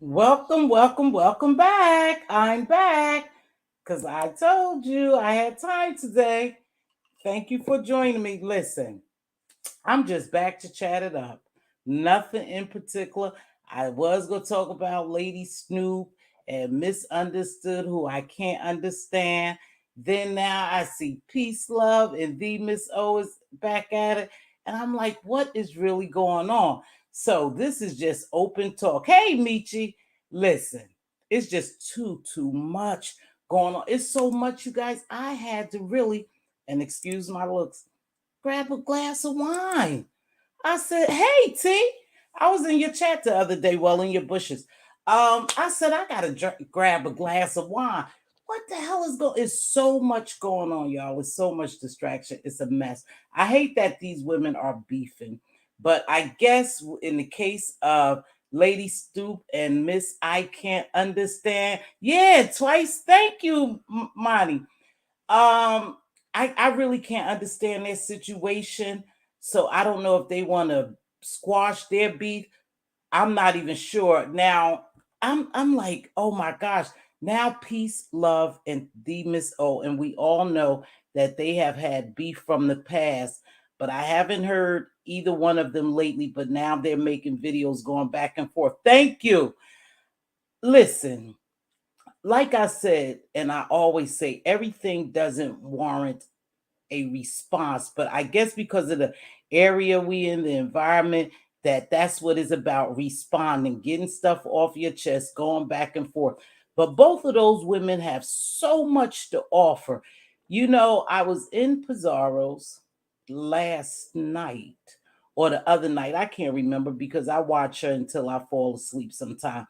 Welcome back. I'm back because I told you I had time today. Thank you for joining me. Listen, I'm just back to chat it up. Nothing in particular. I was going to talk about Lady Snoop and Misunderstood, who I can't understand. Then now I see Peace Love and the Miss O is back at it. And I'm like, what is really going on? So this is just open talk. Hey, Michi, listen, it's just too much going on. It's so much, you guys. I had to really, and excuse my looks, grab a glass of wine. I said, "Hey T, I was in your chat the other day, well in your bushes. I said I gotta grab a glass of wine. What the hell is going? It's so much going on, y'all. It's so much distraction. It's a mess. I hate that these women are beefing, but I guess in the case of Lady Stoop and Miss I can't understand. Yeah, twice. Thank you, Monty. Um, I really can't understand their situation. So I don't know if they want to squash their beef. I'm not even sure. Now I'm like, oh my gosh. Now peace, love, and the Miss O, and we all know that they have had beef from the past, but I haven't heard either one of them lately. But now they're making videos going back and forth. Thank you. Listen, like I said, and I always say, everything doesn't warrant a response, but I guess because of the area we in, the environment, that's what it's about, responding, getting stuff off your chest, going back and forth. But both of those women have so much to offer. I was in Pizarro's last night or the other night. I can't remember because I watch her until I fall asleep sometime.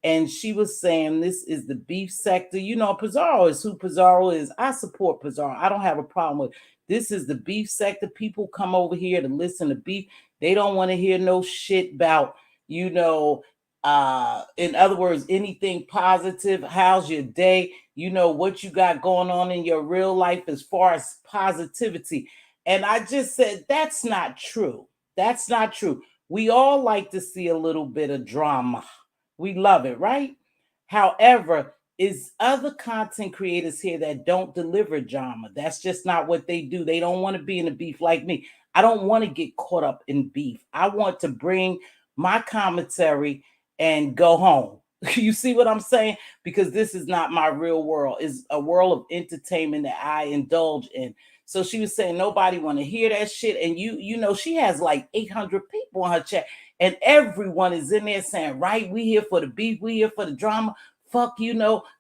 And she was saying this is the beef sector. Pizarro is who Pizarro is. I support Pizarro. I don't have a problem with. This is the beef sector. People come over here to listen to beef. They don't want to hear no shit about, in other words, anything positive. How's your day? What you got going on in your real life as far as positivity. And I just said, that's not true. That's not true. We all like to see a little bit of drama. We love it, right? However, is other content creators here that don't deliver drama. That's just not what they do. They don't want to be in a beef like me. I don't want to get caught up in beef. I want to bring my commentary and go home. You see what I'm saying? Because this is not my real world. It's a world of entertainment that I indulge in. So she was saying nobody want to hear that shit. And she has like 800 people on her chat, and everyone is in there saying, right, we here for the beef, we here for the drama. Fuck,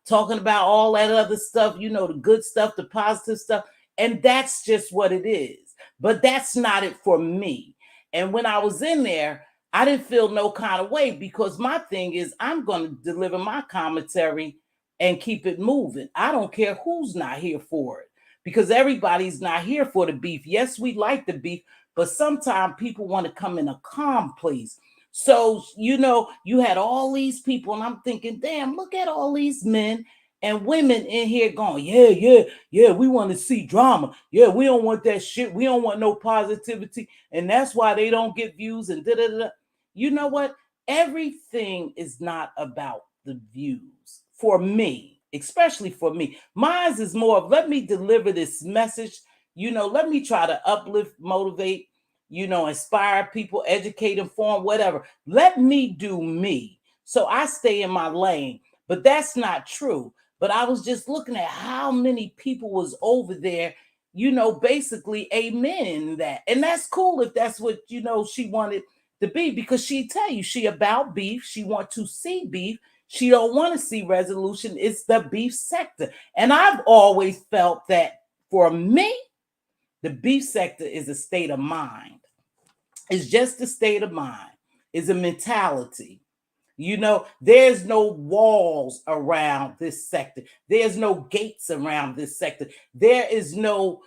talking about all that other stuff, the good stuff, the positive stuff. And that's just what it is. But that's not it for me. And when I was in there, I didn't feel no kind of way because my thing is I'm going to deliver my commentary and keep it moving. I don't care who's not here for it because everybody's not here for the beef. Yes, we like the beef, but sometimes people want to come in a calm place. So, you had all these people, and I'm thinking, damn, look at all these men and women in here going, yeah, we want to see drama. Yeah, we don't want that shit. We don't want no positivity. And that's why they don't get views and da da da. You know what? Everything is not about the views for me, especially for me. Mine is more of let me deliver this message. Let me try to uplift, motivate, inspire people, educate, inform, whatever. Let me do me. So I stay in my lane. But that's not true. But I was just looking at how many people was over there, basically amen that. And that's cool if that's what, she wanted to be, because she tell you she about beef. She want to see beef. She don't want to see resolution. It's the beef sector. And I've always felt that for me, the beef sector is a state of mind. It's just a state of mind. It's a mentality. There's no walls around this sector. There's no gates around this sector. There is no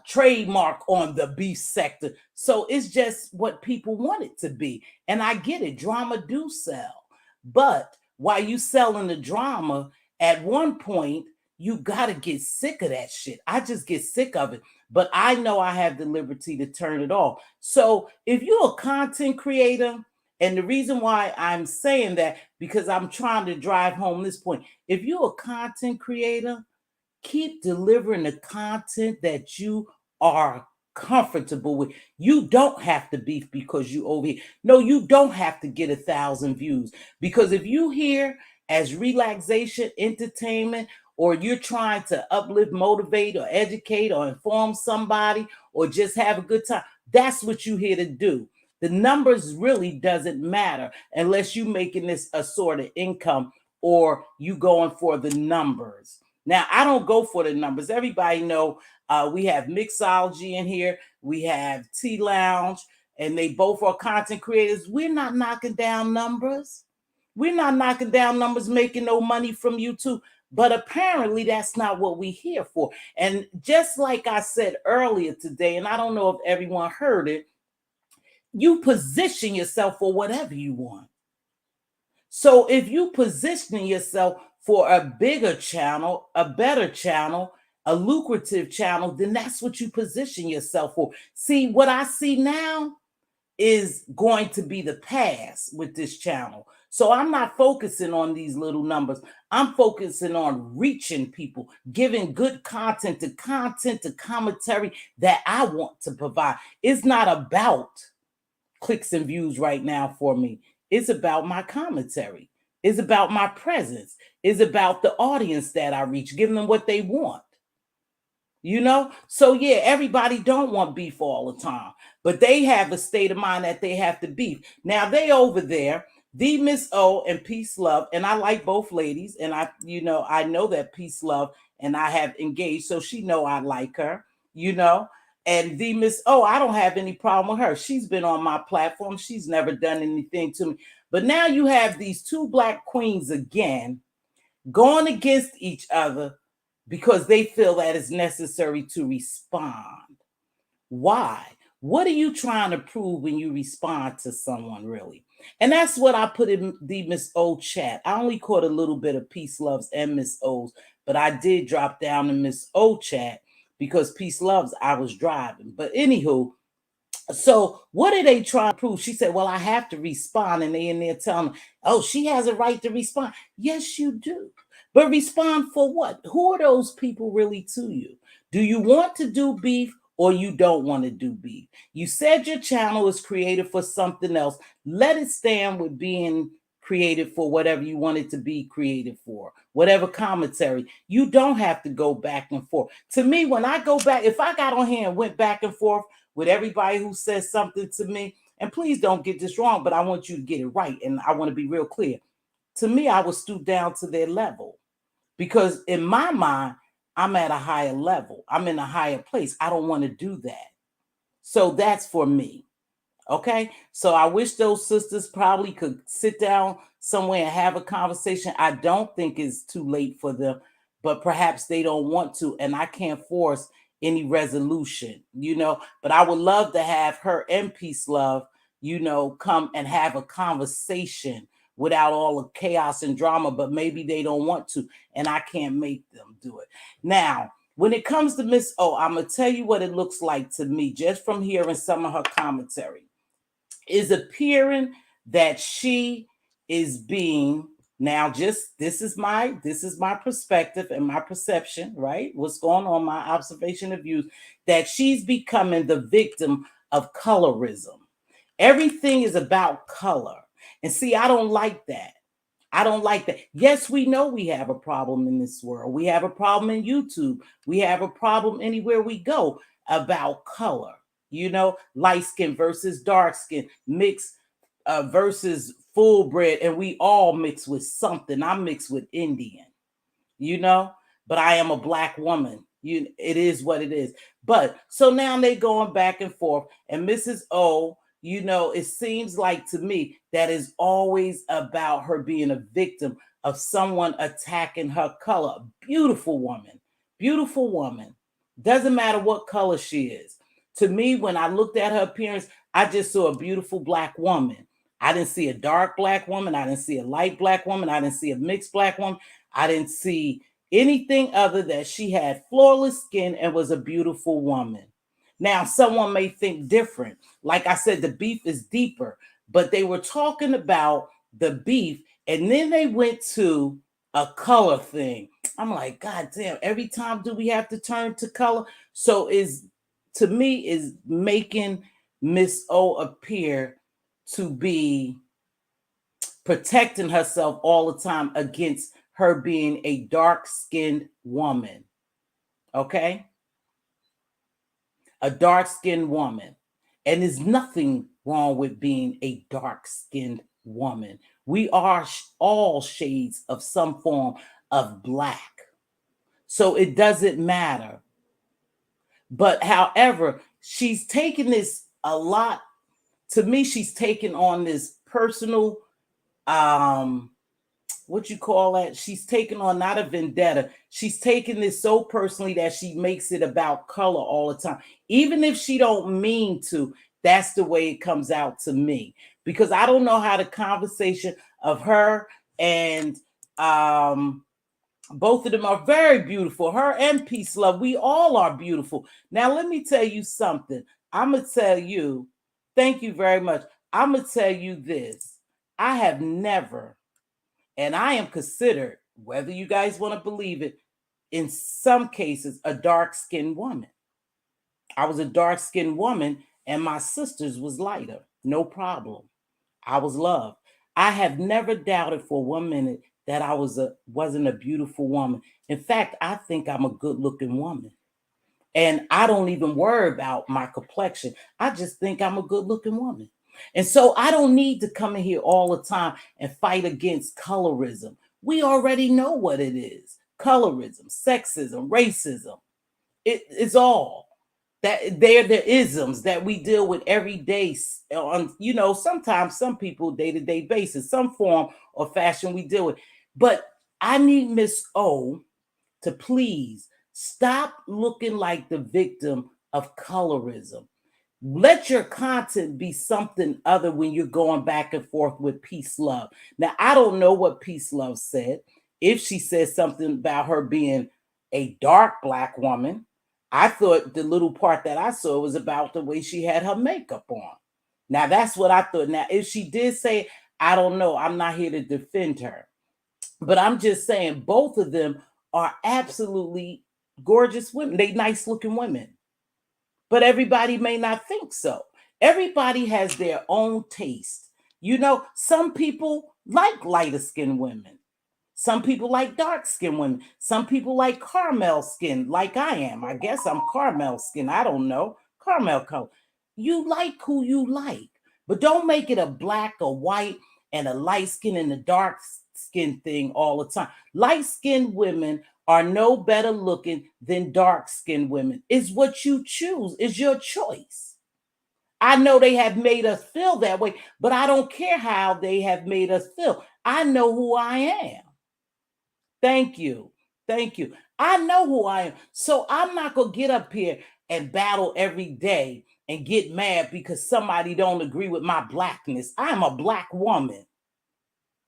trademark on the beef sector. So it's just what people want it to be. And I get it. Drama do sell. But while you selling the drama, at one point, you got to get sick of that shit. I just get sick of it. But I know I have the liberty to turn it off. So if you're a content creator And the reason why I'm saying that, because I'm trying to drive home this point. If you're a content creator, keep delivering the content that you are comfortable with. You don't have to beef because you over here. No, you don't have to get 1,000 views. Because if you here as relaxation, entertainment, or you're trying to uplift, motivate, or educate, or inform somebody, or just have a good time, that's what you're here to do. The numbers really doesn't matter unless you making this a sort of income or you going for the numbers. Now, I don't go for the numbers. Everybody know we have Mixology in here. We have Tea Lounge, and they both are content creators. We're not knocking down numbers. We're not knocking down numbers, making no money from YouTube. But apparently, that's not what we're here for. And just like I said earlier today, and I don't know if everyone heard it, you position yourself for whatever you want. So if you positioning yourself for a bigger channel, a better channel, a lucrative channel, then that's what you position yourself for. See, what I see now is going to be the past with this channel. So I'm not focusing on these little numbers. I'm focusing on reaching people, giving good content, to commentary that I want to provide. It's not about clicks and views right now for me. It's about my commentary. It's about my presence. It's about the audience that I reach, giving them what they want. You know? So yeah, everybody don't want beef all the time, but they have a state of mind that they have to beef. Now they over there, the Miss O and Peace Love, and I like both ladies, and I know that Peace Love and I have engaged, so she know I like her, you know. And the Miss O, I don't have any problem with her. She's been on my platform. She's never done anything to me. But now you have these two black queens again going against each other because they feel that it's necessary to respond. Why? What are you trying to prove when you respond to someone, really? And that's what I put in the Miss O chat. I only caught a little bit of Peace Loves and Miss O's, but I did drop down the Miss O chat because Peace Loves, I was driving. But anywho, so what are they trying to prove? She said, well, I have to respond. And they in there telling me, oh, she has a right to respond. Yes, you do. But respond for what? Who are those people really to you? Do you want to do beef or you don't want to do beef? You said your channel is created for something else. Let it stand with being created for whatever you want it to be created for, whatever commentary. You don't have to go back and forth. To me, when I go back, if I got on here and went back and forth with everybody who says something to me, and please don't get this wrong, but I want you to get it right, and I want to be real clear. To me, I would stoop down to their level because in my mind, I'm at a higher level. I'm in a higher place. I don't want to do that. So that's for me. Okay. So I wish those sisters probably could sit down somewhere and have a conversation. I don't think it's too late for them, but perhaps they don't want to. And I can't force any resolution, but I would love to have her and Peace Love, come and have a conversation without all the chaos and drama, but maybe they don't want to, and I can't make them do it. Now, when it comes to Miss O, I'm going to tell you what it looks like to me just from hearing some of her commentary. Is appearing that she is being, now just this is my perspective and my perception, right? What's going on, my observation of views, that she's becoming the victim of colorism. Everything is about color. And see, I don't like that. I don't like that. Yes, we know we have a problem in this world. We have a problem in YouTube. We have a problem anywhere we go about color. Light skin versus dark skin, mixed versus full bred, and we all mix with something. I'm mixed with Indian, but I am a black woman. It is what it is. But so now they going back and forth, and Mrs. O, it seems like to me that is always about her being a victim of someone attacking her color. Beautiful woman. Doesn't matter what color she is. To me, when I looked at her appearance, I just saw a beautiful black woman. I didn't see a dark black woman. I didn't see a light black woman. I didn't see a mixed black woman. I didn't see anything other than she had flawless skin and was a beautiful woman. Now, someone may think different. Like I said, the beef is deeper, but they were talking about the beef, and then they went to a color thing. I'm like, God damn, every time do we have to turn to color? So is to me is making Miss O appear to be protecting herself all the time against her being a dark-skinned woman. Okay? A dark-skinned woman. And there's nothing wrong with being a dark-skinned woman. We are all shades of some form of black. So it doesn't matter. But however, she's taken this a lot. To me, she's taken on this personal what you call that? She's taken on not a vendetta. She's taken this so personally that she makes it about color all the time. Even if she don't mean to, that's the way it comes out to me. Because I don't know how the conversation of her and both of them are very beautiful. Her and Peace Love, we all are beautiful. Now, let me tell you something. I'm going to tell you, thank you very much. I'm going to tell you this. I have never, and I am considered, whether you guys want to believe it, in some cases, a dark-skinned woman. I was a dark-skinned woman, and my sisters was lighter. No problem. I was loved. I have never doubted for 1 minute that I wasn't a beautiful woman. In fact, I think I'm a good-looking woman. And I don't even worry about my complexion. I just think I'm a good-looking woman. And so I don't need to come in here all the time and fight against colorism. We already know what it is. Colorism, sexism, racism. It's all that they're the isms that we deal with every day on, sometimes some people day-to-day basis, some form or fashion we deal with. But I need Miss O to please stop looking like the victim of colorism. Let your content be something other when you're going back and forth with Peace Love. Now, I don't know what Peace Love said. If she said something about her being a dark black woman, I thought the little part that I saw was about the way she had her makeup on. Now, that's what I thought. Now, if she did say, I don't know. I'm not here to defend her. But I'm just saying both of them are absolutely gorgeous women. They nice looking women. But everybody may not think so. Everybody has their own taste. Some people like lighter skinned women. Some people like dark skinned women. Some people like caramel skin, like I am. I guess I'm caramel skin. I don't know. Caramel color. You like who you like, but don't make it a black or white and a light skin and a dark skin thing all the time. Light skinned women are no better looking than dark skinned women. It's what you choose, it's your choice. I know they have made us feel that way, but I don't care how they have made us feel. I know who I am. Thank you. Thank you. I know who I am. So I'm not going to get up here and battle every day and get mad because somebody don't agree with my blackness. I'm a black woman,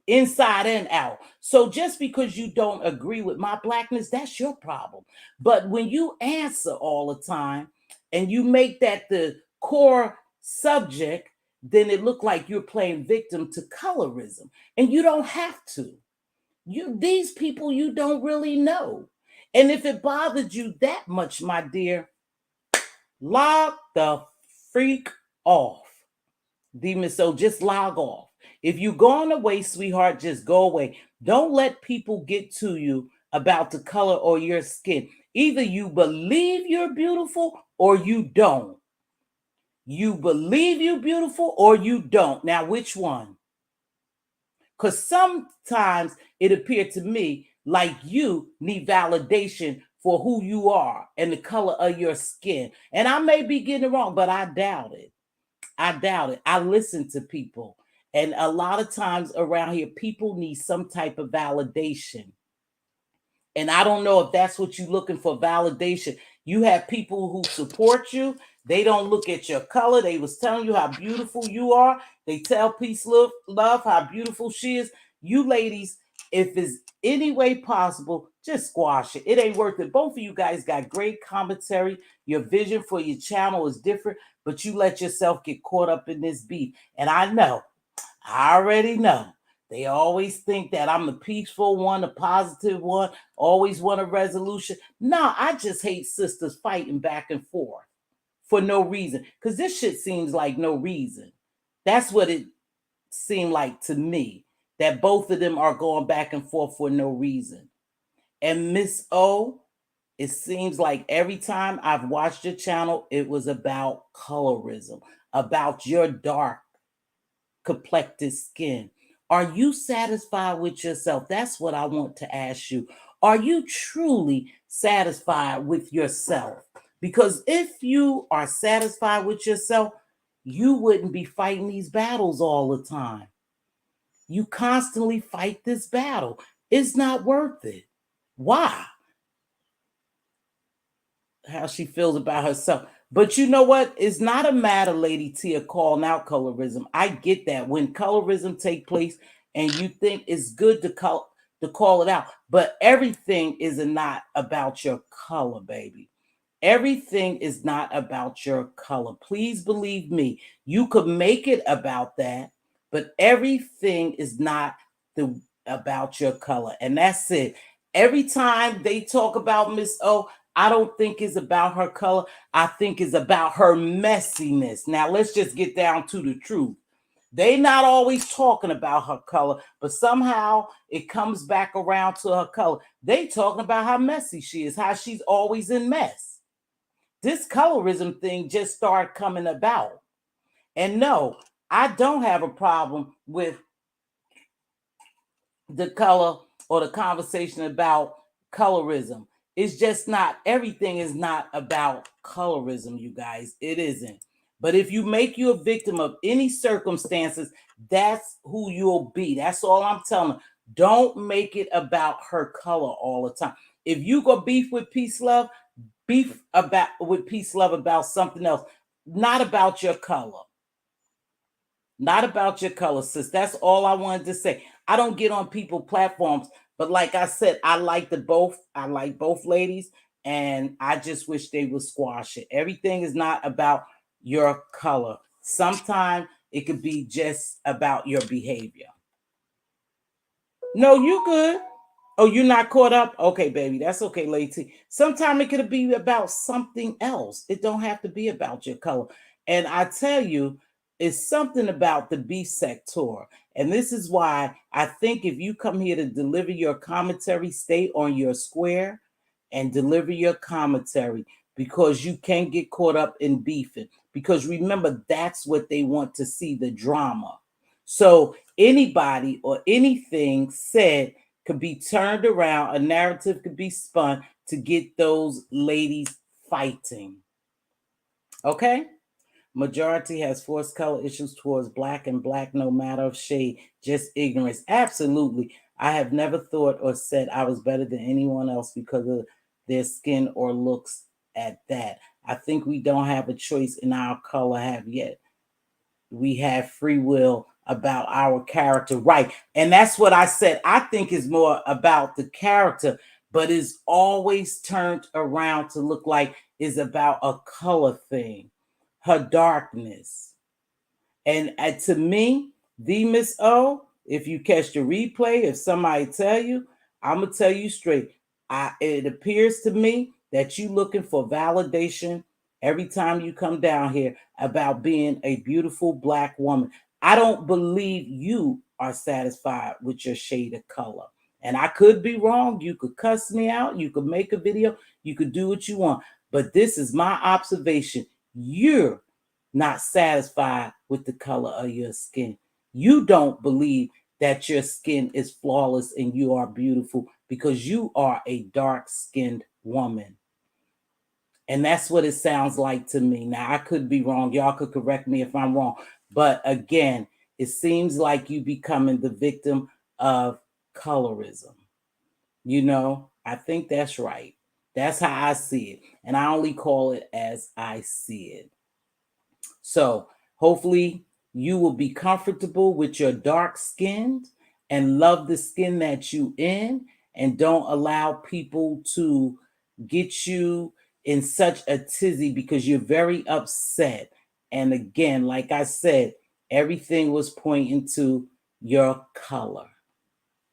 inside and out. So just because you don't agree with my blackness, that's your problem. But when you answer all the time and you make that the core subject, then it look like you're playing victim to colorism. And you don't have to. These people you don't really know. And if it bothered you that much, my dear, log the freak off. So just log off. If you're going away, sweetheart, just go away. Don't let people get to you about the color or your skin. Either you believe you're beautiful or you don't. You believe you're beautiful or you don't. Now, which one? Because sometimes it appeared to me like you need validation for who you are and the color of your skin. And I may be getting it wrong, but I doubt it. I doubt it. I listen to people. And a lot of times around here, people need some type of validation. And I don't know if that's what you're looking for, validation. You have people who support you. They don't look at your color. They was telling you how beautiful you are. They tell Peace Love how beautiful she is. You ladies, if it's any way possible, just squash it. It ain't worth it. Both of you guys got great commentary. Your vision for your channel is different. but you let yourself get caught up in this beef. And I already know. They always think that I'm the peaceful one, the positive one, always want a resolution. No, I just hate sisters fighting back and forth for no reason. Because this shit seems like no reason. That's what it seemed like to me, that both of them are going back and forth for no reason. And Miss O, it seems like every time I've watched your channel, it was about colorism, about your dark complected skin. Are you satisfied with yourself? That's what I want to ask you. Are you truly satisfied with yourself? Because if you are satisfied with yourself, you wouldn't be fighting these battles all the time. You constantly fight this battle. It's not worth it. Why? How she feels about herself. But you know what? It's not a matter, Lady Tia, calling out colorism. I get that. When colorism take place and you think it's good to call it out, but everything is not about your color, baby. Everything is not about your color. Please believe me. You could make it about that, but everything is not about your color. And that's it. Every time they talk about Miss O, I don't think it's about her color. I think it's about her messiness. Now, let's just get down to the truth. They not always talking about her color, but somehow it comes back around to her color. They talking about how messy she is, how she's always in mess. This colorism thing just started coming about. And no, I don't have a problem with the color or the conversation about colorism. It's just not, everything is not about colorism, you guys. It isn't. But if you make you a victim of any circumstances, that's who you'll be. That's all I'm telling you. Don't make it about her color all the time. If you go beef with peace, love, beef about with peace, love about something else, not about your color. Not about your color, sis. That's all I wanted to say. I don't get on people platforms, but like I said, I like both ladies, and I just wish they would squash it. Everything is not about your color. Sometimes it could be just about your behavior. No, you good. Oh, you're not caught up? Okay, baby. That's okay, lady. Sometimes it could be about something else. It don't have to be about your color. And I tell you, it's something about the B sector. And this is why I think if you come here to deliver your commentary, stay on your square and deliver your commentary, because you can't get caught up in beefing. Because remember, that's what they want to see, the drama. So anybody or anything said could be turned around, a narrative could be spun to get those ladies fighting. Okay? Majority has forced color issues towards black, and black no matter of shade, just ignorance. Absolutely. I have never thought or said I was better than anyone else because of their skin or looks at that. I think we don't have a choice in our color have yet. We have free will about our character, right? And that's what I said. I think is more about the character, but is always turned around to look like is about a color thing, her darkness. And to me, the Miss O, if you catch the replay, if somebody tell you, I'm gonna tell you straight. It appears to me that you looking for validation every time you come down here about being a beautiful black woman. I don't believe you are satisfied with your shade of color. And I could be wrong. You could cuss me out. You could make a video. You could do what you want. But this is my observation. You're not satisfied with the color of your skin. You don't believe that your skin is flawless and you are beautiful because you are a dark-skinned woman. And that's what it sounds like to me. Now, I could be wrong. Y'all could correct me if I'm wrong. But again, it seems like you becoming the victim of colorism. You know, I think that's right. That's how I see it. And I only call it as I see it. So hopefully you will be comfortable with your dark skin and love the skin that you in, and don't allow people to get you in such a tizzy because you're very upset. And again, like I said, everything was pointing to your color.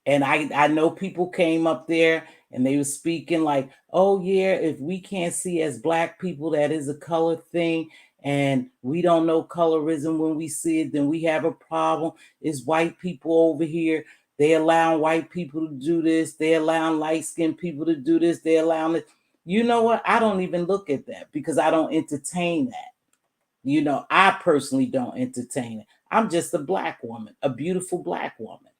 And I know people came up there and they were speaking like, oh yeah, if we can't see as black people that is a color thing, and we don't know colorism when we see it, then we have a problem. It's white people over here, they allow white people to do this, they allow light-skinned people to do this, they allow it. You know what, I don't even look at that because I don't entertain that. I personally don't entertain it. I'm just a black woman, a beautiful black woman.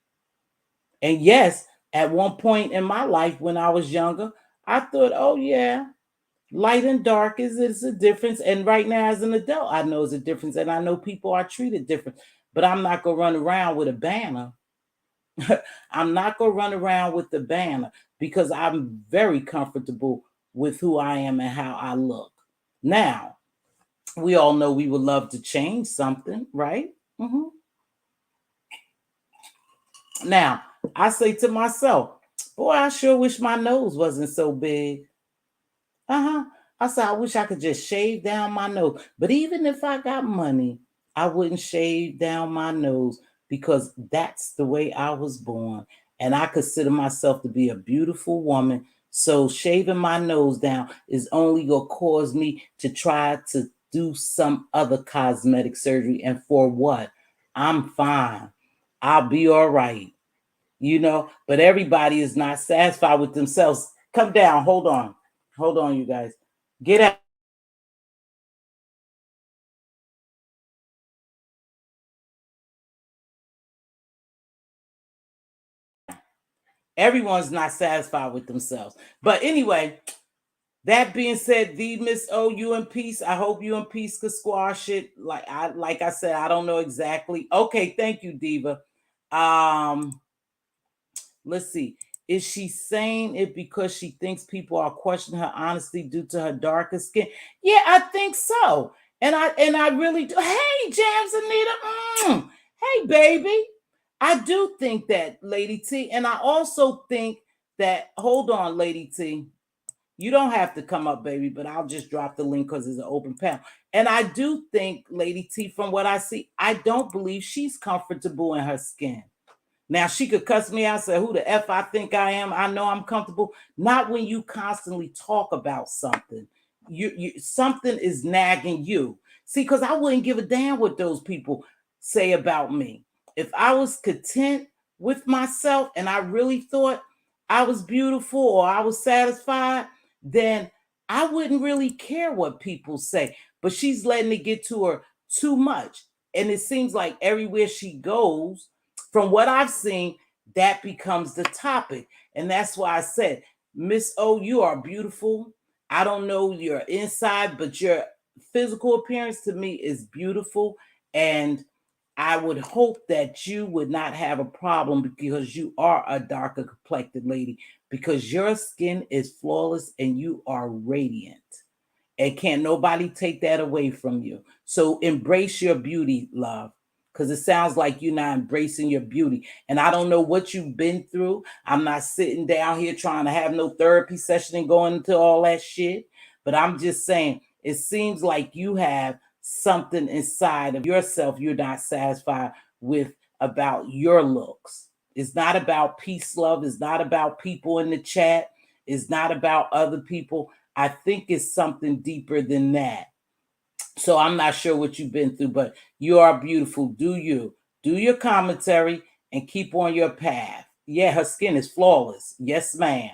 And yes, at one point in my life when I was younger, I thought, oh yeah, light and dark is a difference. And right now, as an adult, I know it's a difference. And I know people are treated different. But I'm not gonna run around with a banner. I'm not gonna run around with the banner because I'm very comfortable with who I am and how I look. Now, we all know we would love to change something, right? Mhm. Now, I say to myself, boy, I sure wish my nose wasn't so big. Uh-huh. I said, I wish I could just shave down my nose. But even if I got money, I wouldn't shave down my nose because that's the way I was born. And I consider myself to be a beautiful woman. So shaving my nose down is only going to cause me to try to do some other cosmetic surgery. And for what? I'm fine. I'll be all right. But everybody is not satisfied with themselves. Come down. Hold on, you guys. Get out. Everyone's not satisfied with themselves. But anyway, that being said, the Miss O, you in peace. I hope you in peace could squash it. Like I said, I don't know exactly. Okay, thank you, Diva. Um, let's see. Is she saying it because she thinks people are questioning her honesty due to her darker skin? Yeah, I think so. And I really do. Hey, Jams Anita. Hey, baby. I do think that, Lady T. And I also think that, hold on, Lady T. You don't have to come up, baby, but I'll just drop the link because it's an open panel. And I do think, Lady T, from what I see, I don't believe she's comfortable in her skin. Now she could cuss me out, say who the F I think I am. I know I'm comfortable. Not when you constantly talk about something. You something is nagging you. See, because I wouldn't give a damn what those people say about me. If I was content with myself and I really thought I was beautiful or I was satisfied, then I wouldn't really care what people say. But she's letting it get to her too much. And it seems like everywhere she goes, from what I've seen, that becomes the topic. And that's why I said, Miss O, you are beautiful. I don't know your inside, but your physical appearance to me is beautiful. And I would hope that you would not have a problem because you are a darker complected lady, because your skin is flawless and you are radiant. And can't nobody take that away from you. So embrace your beauty, love, because it sounds like you're not embracing your beauty. And I don't know what you've been through. I'm not sitting down here trying to have no therapy session and going into all that shit. But I'm just saying, it seems like you have something inside of yourself you're not satisfied with about your looks. It's not about peace, love. It's not about people in the chat. It's not about other people. I think it's something deeper than that. So I'm not sure what you've been through, but you are beautiful. Do you? Do your commentary and keep on your path. Yeah, her skin is flawless. Yes, ma'am.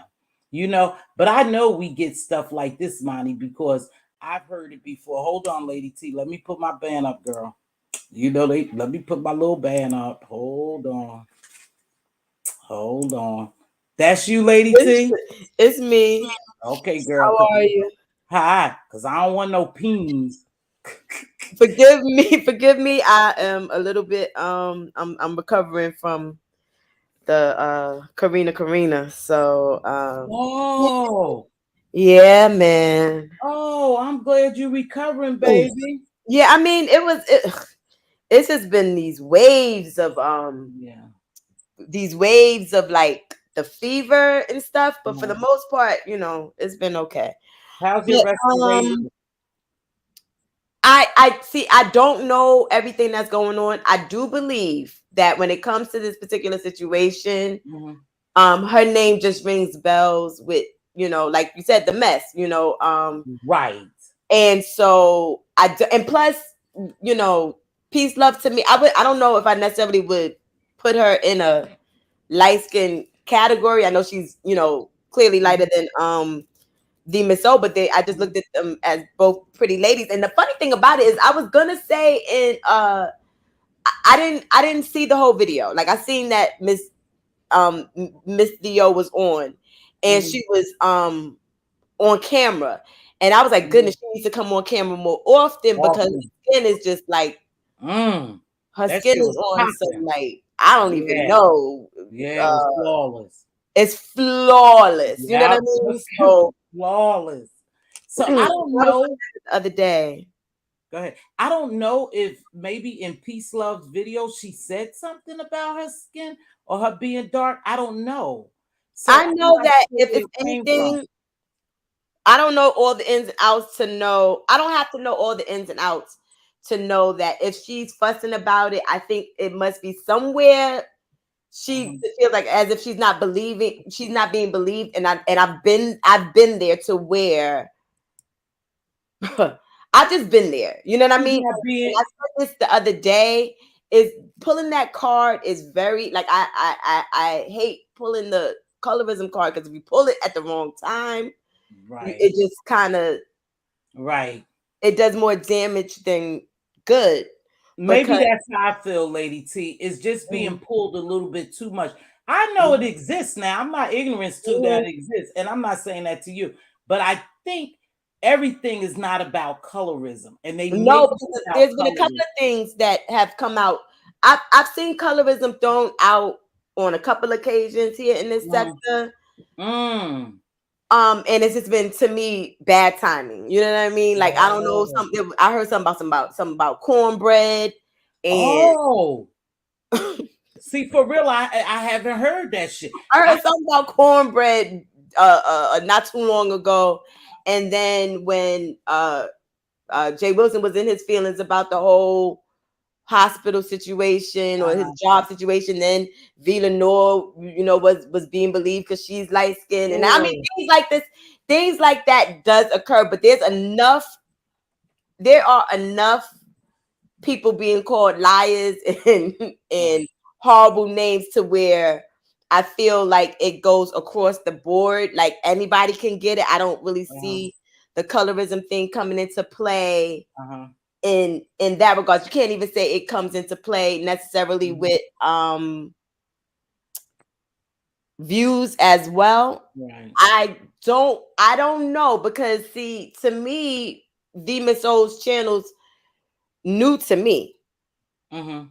But I know we get stuff like this, Monty, because I've heard it before. Hold on, Lady T. Let me put my band up, girl. Let me put my little band up. Hold on. Hold on. That's you, Lady T? It's me. Okay, girl. How are you? Hi, because I don't want no peens. Forgive me, forgive me. I am a little bit I'm recovering from the Karina. So Oh, yeah, man. oh, I'm glad you're recovering, Ooh. baby. Yeah, I mean it's just been Yeah. these waves of like the fever and stuff, but for the Yeah. most part, it's been okay. How's your But restoration? I see. I don't know everything that's going on. I do believe that when it comes to this particular situation, Mhm. her name just rings bells with, like you said, the mess. Right. And so and plus, you know, peace, love to me. I don't know if I necessarily would put her in a light skin category. I know she's, clearly lighter Mhm. than the Miss O, but I just Mhm. looked at them as both pretty ladies. And the funny thing about it is I was gonna say in I didn't see the whole video. Like I seen that Miss Dio was on, and Mhm. she was on camera. And I was like, Mhm. goodness, she needs to come on camera more often because Often. her skin is just like Mm. her That skin shit is was on some popping. like I don't even Yeah. know. Yeah, it was Uh flawless. it's flawless. You know what Yeah, I mean? it was So flawless. So I I don't was know. looking the other day. Go ahead. I don't know if maybe in Peace Love's video she said something about her skin or her being dark. I don't know. So I I'm know not that sure if where it's it came from. anything, I don't know all the ins and outs to know. I don't have to know all the ins and outs to know that if she's fussing about it, I think it must be somewhere she Mhm. feels like as if she's not being believed. And I've been there to where I've just been there. You know what I She's mean? not And being I said this the other day. Is pulling that card is very like I hate pulling the colorism card because if you pull it at the wrong time, right. it just kind of Right. it does more damage than good Maybe because that's how I feel, Lady T. It's just being Mhm, pulled a little bit too much. I know it mhm, exists now. I'm not ignorant to that mhm. it exists, and I'm not saying that to you. But I think everything is not about colorism, and they No, make it because about there's been a couple colorism. of things that have come out. I've seen colorism thrown out on a couple occasions here in this Mm, sector. mm. And it's just been to me bad timing. You know what I mean? Like I don't know Oh, something. I heard something about cornbread, and oh. See, for real, I haven't heard that shit. I I heard something about cornbread not too long ago. And then when Jay Wilson was in his feelings about the whole hospital situation or his uh, job situation, then Villanore, was being believed because she's light skinned. And I mean oh, things like that does occur, but there are enough people being called liars and right. and horrible names to where I feel like it goes across the board. Like anybody can get it. I don't really Uh-huh, see the colorism thing coming into play uh-huh. in that regard. You can't even say it comes into play necessarily Mhm, with views as well. right. I don't know because see to me the Miss O's channels new to me. Mm-hmm.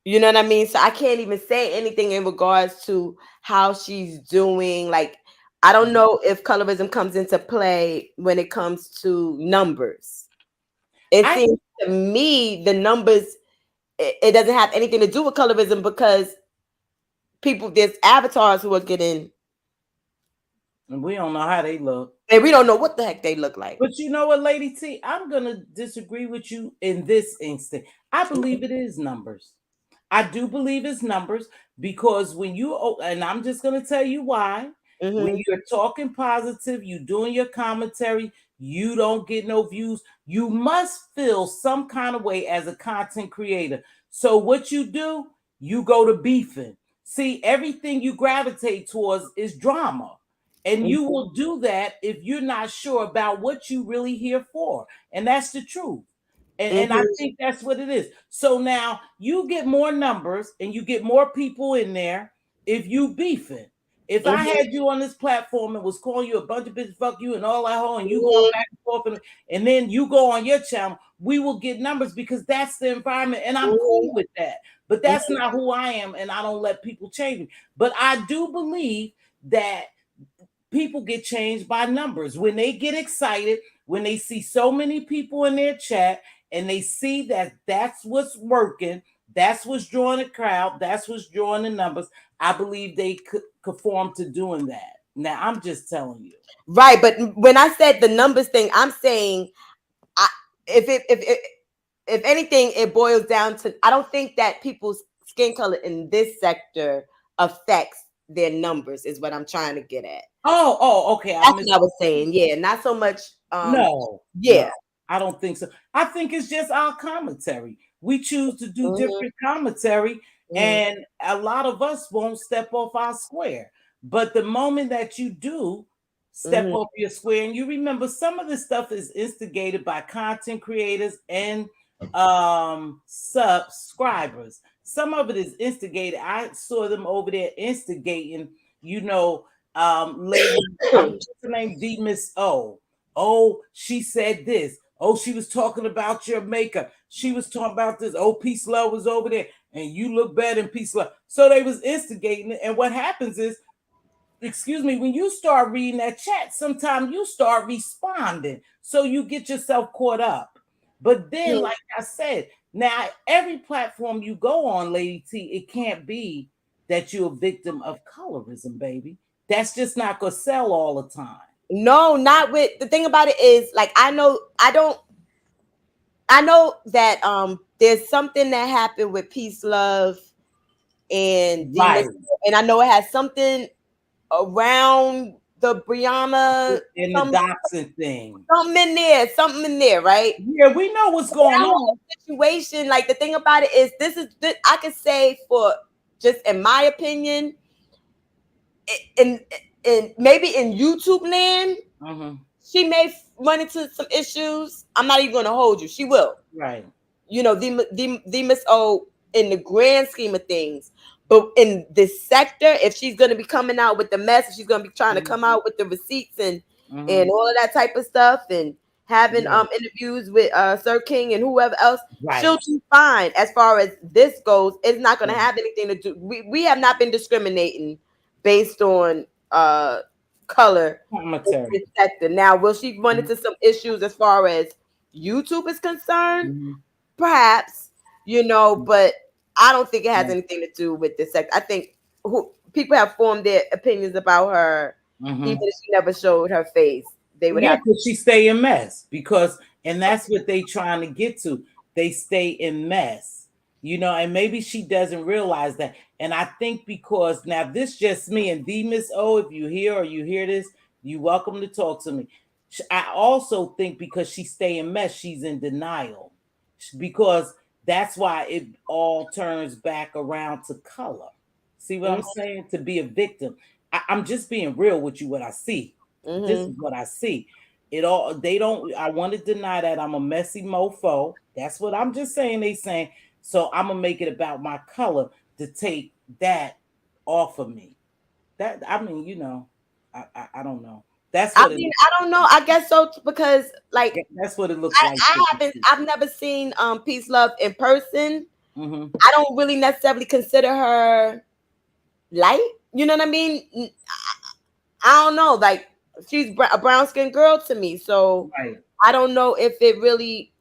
You know what I mean? So I can't even say anything in regards to how she's doing. Like, I don't Mhm. know if colorism comes into play when it comes to numbers. It I seems to me the numbers, it doesn't have anything to do with colorism because there's avatars who are getting, we don't know how they look. and we don't know what the heck they look like. But you know what, Lady T? I'm gonna disagree with you in this instant. I believe it is numbers. I do believe it's numbers because when you and I'm just gonna tell you why. When Mm-hmm. you're talking positive, you doing your commentary, you don't get no views. You must feel some kind of way as a content creator. So what you do, you go to beefing. See, everything you gravitate towards is drama. And you Mm-hmm. will do that if you're not sure about what you really here for. And that's the truth. And I Mm-hmm. think that's what it is. So now you get more numbers and you get more people in there if you beefing. If I Mm-hmm. had you on this platform and was calling you a bunch of bitches, fuck you, and all that whole, and you going Mm-hmm. back and forth, and then you go on your channel, we will get numbers because that's the environment, and I'm cool with that. But that's not who I am, and I don't let people change me. But I do believe that people get changed by numbers when they get excited, when they see so many people in their chat and they see that that's what's working, that's what's drawing the crowd, that's what's drawing the numbers. I believe they could conform to doing that. Now I'm just telling you. Right, but when I said the numbers thing, I'm saying I, if anything, it boils down to, I don't think that people's skin color in this sector affects their numbers, is what I'm trying to get at. Okay. That's what I was saying. Yeah, not so much. No, Yeah. I don't think so. I think it's just our commentary. We choose to do Mm-hmm. different commentary, and a lot of us won't step off our square. But the moment that you do step off your square, and you remember some of this stuff is instigated by content creators and subscribers. Some of it is instigated. I saw them over there instigating, lady, what's her name? D Miss O. Oh, she said this. Oh, she was talking about your makeup. She was talking about this. Oh, Peace Love was over there, and you look better in Peace Love. So they was instigating it. And what happens is, excuse me, when you start reading that chat, sometimes you start responding. So you get yourself caught up. But then, like I said, now every platform you go on, Lady T, it can't be that you're a victim of colorism, baby. That's just not gonna sell all the time. No, not with, the thing about it is, like, I know that there's something that happened with Peace Love and Right. and I know it has something around the Brianna and the doxing thing. Something in there, right? Yeah, we know what's going on. Situation, like, the thing about it is, I could say, for just in my opinion, in maybe in YouTube land, she may run into some issues. I'm not even going to hold you. She will. Right. The Miss O, in the grand scheme of things. But in this sector, if she's going to be coming out with the message, she's going to be trying to come out with the receipts and all of that type of stuff, and having interviews with Sir King and whoever else, she'll do fine. As far as this goes, it's not going to have anything to do. We have not been discriminating based on color in this sector. Now, will she run into some issues as far as YouTube is concerned? Perhaps, but I don't think it has anything to do with this sector. I think people have formed their opinions about her, even if she never showed her face. They would have to, she stay in mess, and that's what they trying to get to. They stay in mess, and maybe she doesn't realize that. And I think because now this just me, and the Miss O, if you hear this, you welcome to talk to me. I also think because she stay in mess, she's in denial, because that's why it all turns back around to color. See what I'm saying? To be a victim. I'm just being real with you, what I see. This is what I see. I want to deny that I'm a messy mofo. That's what I'm just saying. They saying, so I'm gonna make it about my color to take that off of me. That, I mean, I don't know. That's what I don't know. I guess so, because, like, that's what it looks like. I've never seen Peace Love in person. I don't really necessarily consider her light. You know what I mean? I don't know. Like, she's a brown skinned girl to me, so I don't know if it really.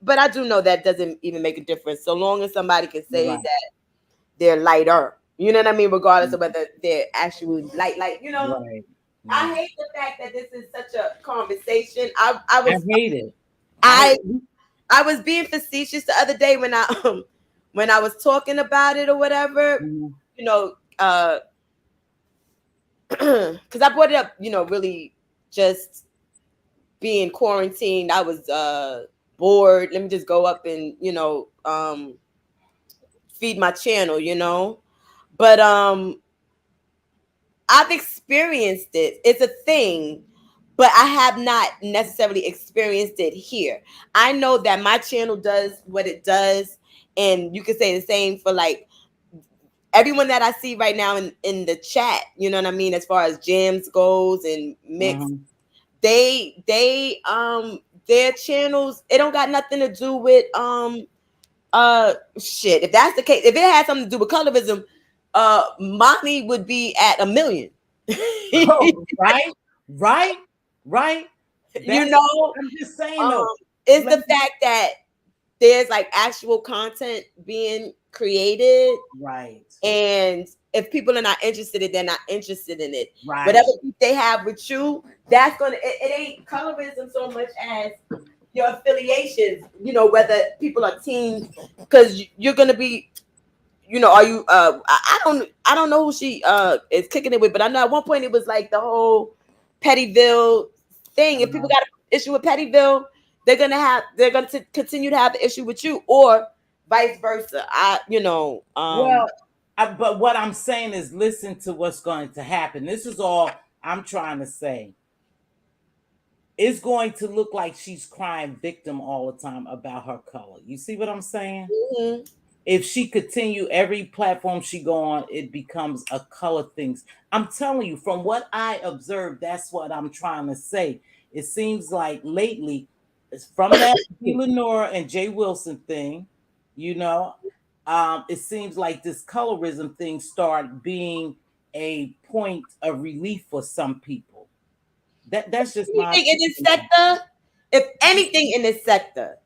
But I do know that doesn't even make a difference, so long as somebody can say that they're lighter. You know what I mean? Regardless of whether they're actually light. I hate the fact that this is such a conversation. I hate it. I was being facetious the other day when I was talking about it or whatever. Because I brought it up, really just being quarantined. I was bored. Let me just go up and feed my channel. But I've experienced it. It's a thing, but I have not necessarily experienced it here. I know that my channel does what it does, and you can say the same for, like, everyone that I see right now in the chat. You know what I mean? As far as jams goes and mix, they their channels, it don't got nothing to do with shit. If that's the case, if it had something to do with colorism, money would be at 1 million. Right. I'm just saying though, it's the fact that there's, like, actual content being created, and if people are not interested in it, they're not interested in it. Whatever they have with you, that's gonna, it ain't colorism so much as your affiliations, whether people are teens, because you're gonna be, are you I don't know who she is kicking it with, but I know at one point it was like the whole Pettyville thing. If people got an issue with Pettyville, they're gonna continue to have the issue with you, or vice versa. Well, but what I'm saying is listen to what's going to happen. This is all I'm trying to say. It's going to look like she's crying victim all the time about her color. You see what I'm saying? mhm. If she continue every platform she go on, it becomes a color things. I'm telling you, from what I observed, that's what I'm trying to say. It seems like lately, it's from that D. Lenora and Jay Wilson thing, you know, it seems like this colorism thing start being a point of relief for some people. That's just my Anything in this opinion. sector, if anything in this sector,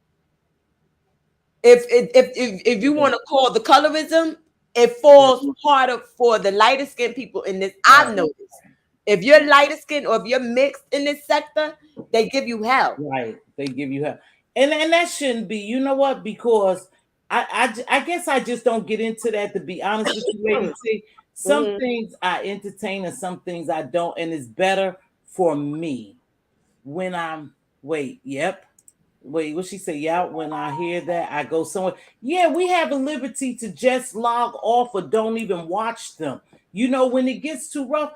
if you want to call the colorism, it falls harder for the lighter skinned people in this. I've Right. noticed. If you're lighter skinned or if you're mixed in this sector, they give you hell. Right. They give you help. And that shouldn't be. You know what? Because I guess I just don't get into that, to be honest with you, lady. See, some Mhm. things I entertain and some things I don't, and it's better for me when I'm yep. Wait, what she say? Yeah, when I hear that, I go somewhere. Yeah, we have the liberty to just log off or don't even watch them. When it gets too rough,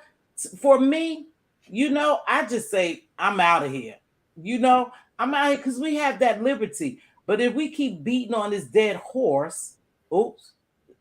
for me, I just say, I'm out of here. You know, I'm out here because we have that liberty. But if we keep beating on this dead horse, oops,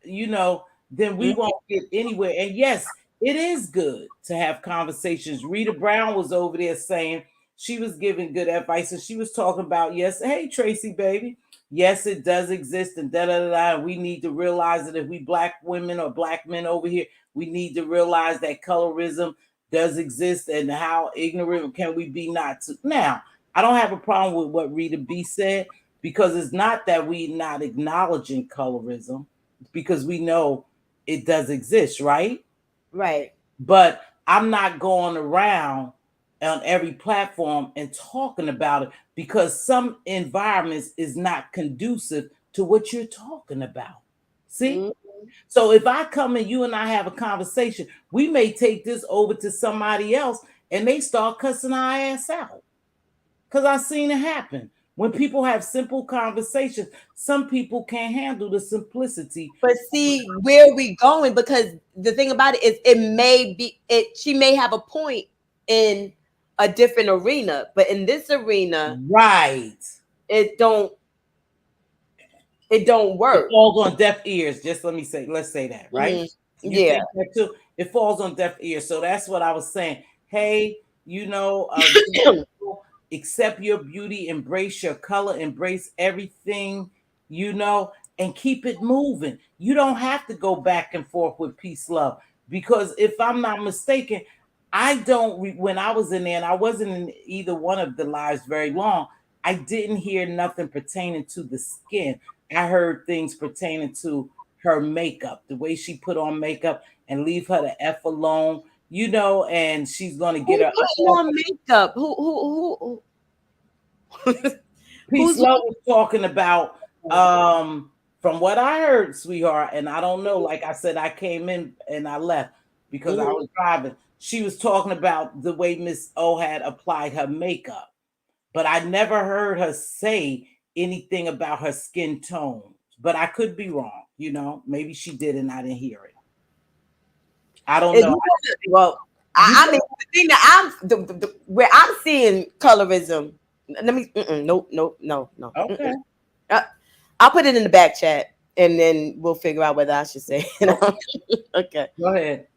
you know, then we won't get anywhere. And yes, it is good to have conversations. Rita Brown was over there saying, she was giving good advice, and she was talking about, yes, hey Tracy, baby, yes, it does exist, and da da da da. We need to realize that if we black women or black men over here, we need to realize that colorism does exist, and how ignorant can we be not to. Now, I don't have a problem with what Rita B said, because it's not that we not acknowledging colorism, because we know it does exist, right? Right. But I'm not going around on every platform and talking about it, because some environments is not conducive to what you're talking about. See? Mhm. So if I come and you and I have a conversation, we may take this over to somebody else and they start cussing our ass out. Because I've seen it happen. When people have simple conversations, some people can't handle the simplicity. But see, where are we going? Because the thing about it is, it may be it. She may have a point in a different arena, but in this arena, Right. it don't. It don't It work. falls on deaf ears. Just let's say that, right? Mhm. You Yeah. think that too? It falls on deaf ears. So that's what I was saying. Hey, accept your beauty, embrace your color, embrace everything, you know, and keep it moving. You don't have to go back and forth with peace, love, because if I'm not mistaken, I don't. When I was in there, and I wasn't in either one of the lives very long, I didn't hear nothing pertaining to the skin. I heard things pertaining to her makeup, the way she put on makeup, and leave her the f alone, and she's gonna get Who her put on makeup? Who Peace who's Love was talking about, from what I heard, sweetheart, and I don't know, like I said, I came in and I left because I Mhm. was driving. She was talking about the way Miss O had applied her makeup, but I never heard her say anything about her skin tone. But I could be wrong, maybe she did and I didn't hear it. I don't know. Well, You I mean, the thing that where I'm seeing colorism. Let me. Nope. Nope. No. No. okay? Uh, I'll put it in the back chat, and then we'll figure out whether I should say it. Okay. Okay. Go ahead.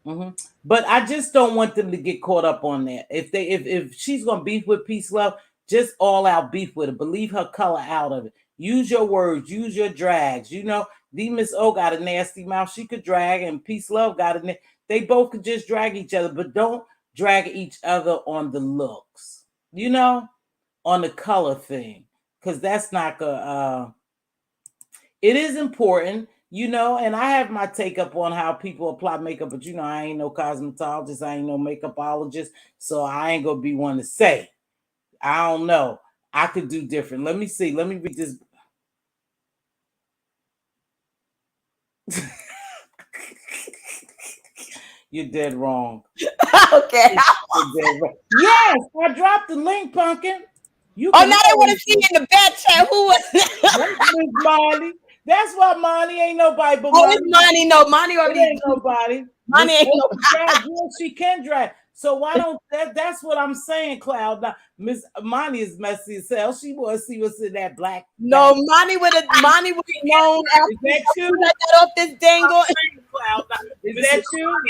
But I just don't want them to get caught up on that. If she's gonna beef with Peace Love, just all out beef with her. But leave her color out of it. Use your words. Use your drags. The Miss O got a nasty mouth. She could drag, and Peace Love got a. They both could just drag each other, but don't drag each other on the looks. On the color thing, because that's not gonna. It is important, and I have my take up on how people apply makeup, but I ain't no cosmetologist, I ain't no makeupologist, so I ain't gonna be one to say. I don't know. I could do different. Let me see. Let me read this. You're dead wrong. Okay. You're dead wrong. Yes, I dropped the link, pumpkin. You Oh, can now they want to always see in the back chat who was. that's Miss Molly. That's why Molly ain't nobody but Oh, it's Molly. Money. No, Money or It be ain't nobody. Money Miss ain't O no. can drive. Yeah, she can drive. So why don't that's what I'm saying, Cloud. Now, Miss Monty is messy as hell. She want to see what's in that black bag. No, Money would have known Is after that you? I got off this dangle. Cloud. Is that you?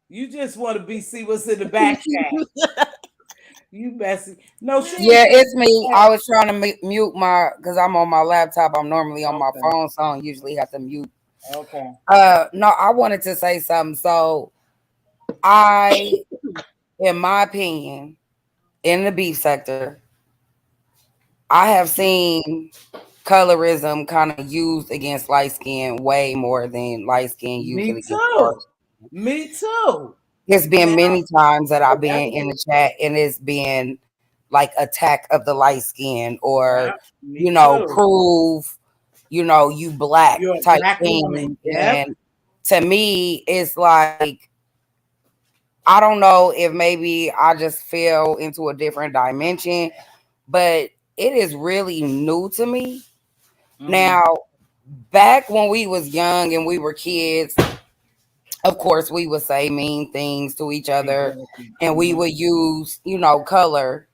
You just want to be see what's in the back chat. You messy. No, she ain't Yeah, saying it's me. I was trying to mute my because I'm on my laptop. I'm normally on my okay. phone, so I don't usually have to mute. Okay. No, I wanted to say something. So I, in my opinion, in the beef sector, I have seen colorism kind of used against light skin way more than light skin use it Me against dark. too. Me too. It's been Now, many times that I've that's been in the chat and it's been like attack of the light skin yeah, or, me too. prove, you black You're a type black woman. thing. Yep. And to me, it's like, I don't know if maybe I just fell into a different dimension, but it is really new to me. Mm-hmm. Now, back when we was young and we were kids, of course, we would say mean things to each other Exactly. and we Mm-hmm. would use, color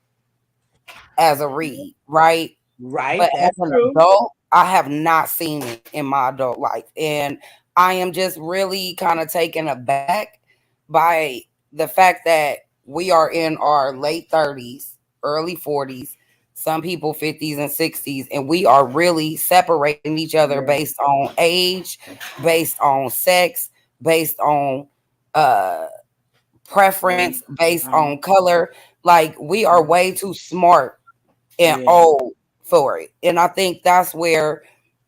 as a read, right? Right. But as That's an true. adult, I have not seen it in my adult life. And I am just really kind of taken aback by the fact that we are in our late 30s, early 40s, some people 50s and 60s, and we are really separating each other Yeah. based on age, based on sex, based on uh Right. preference, based Uh-huh. on color. Like we are way too smart and Yeah. old for it. And I think that's where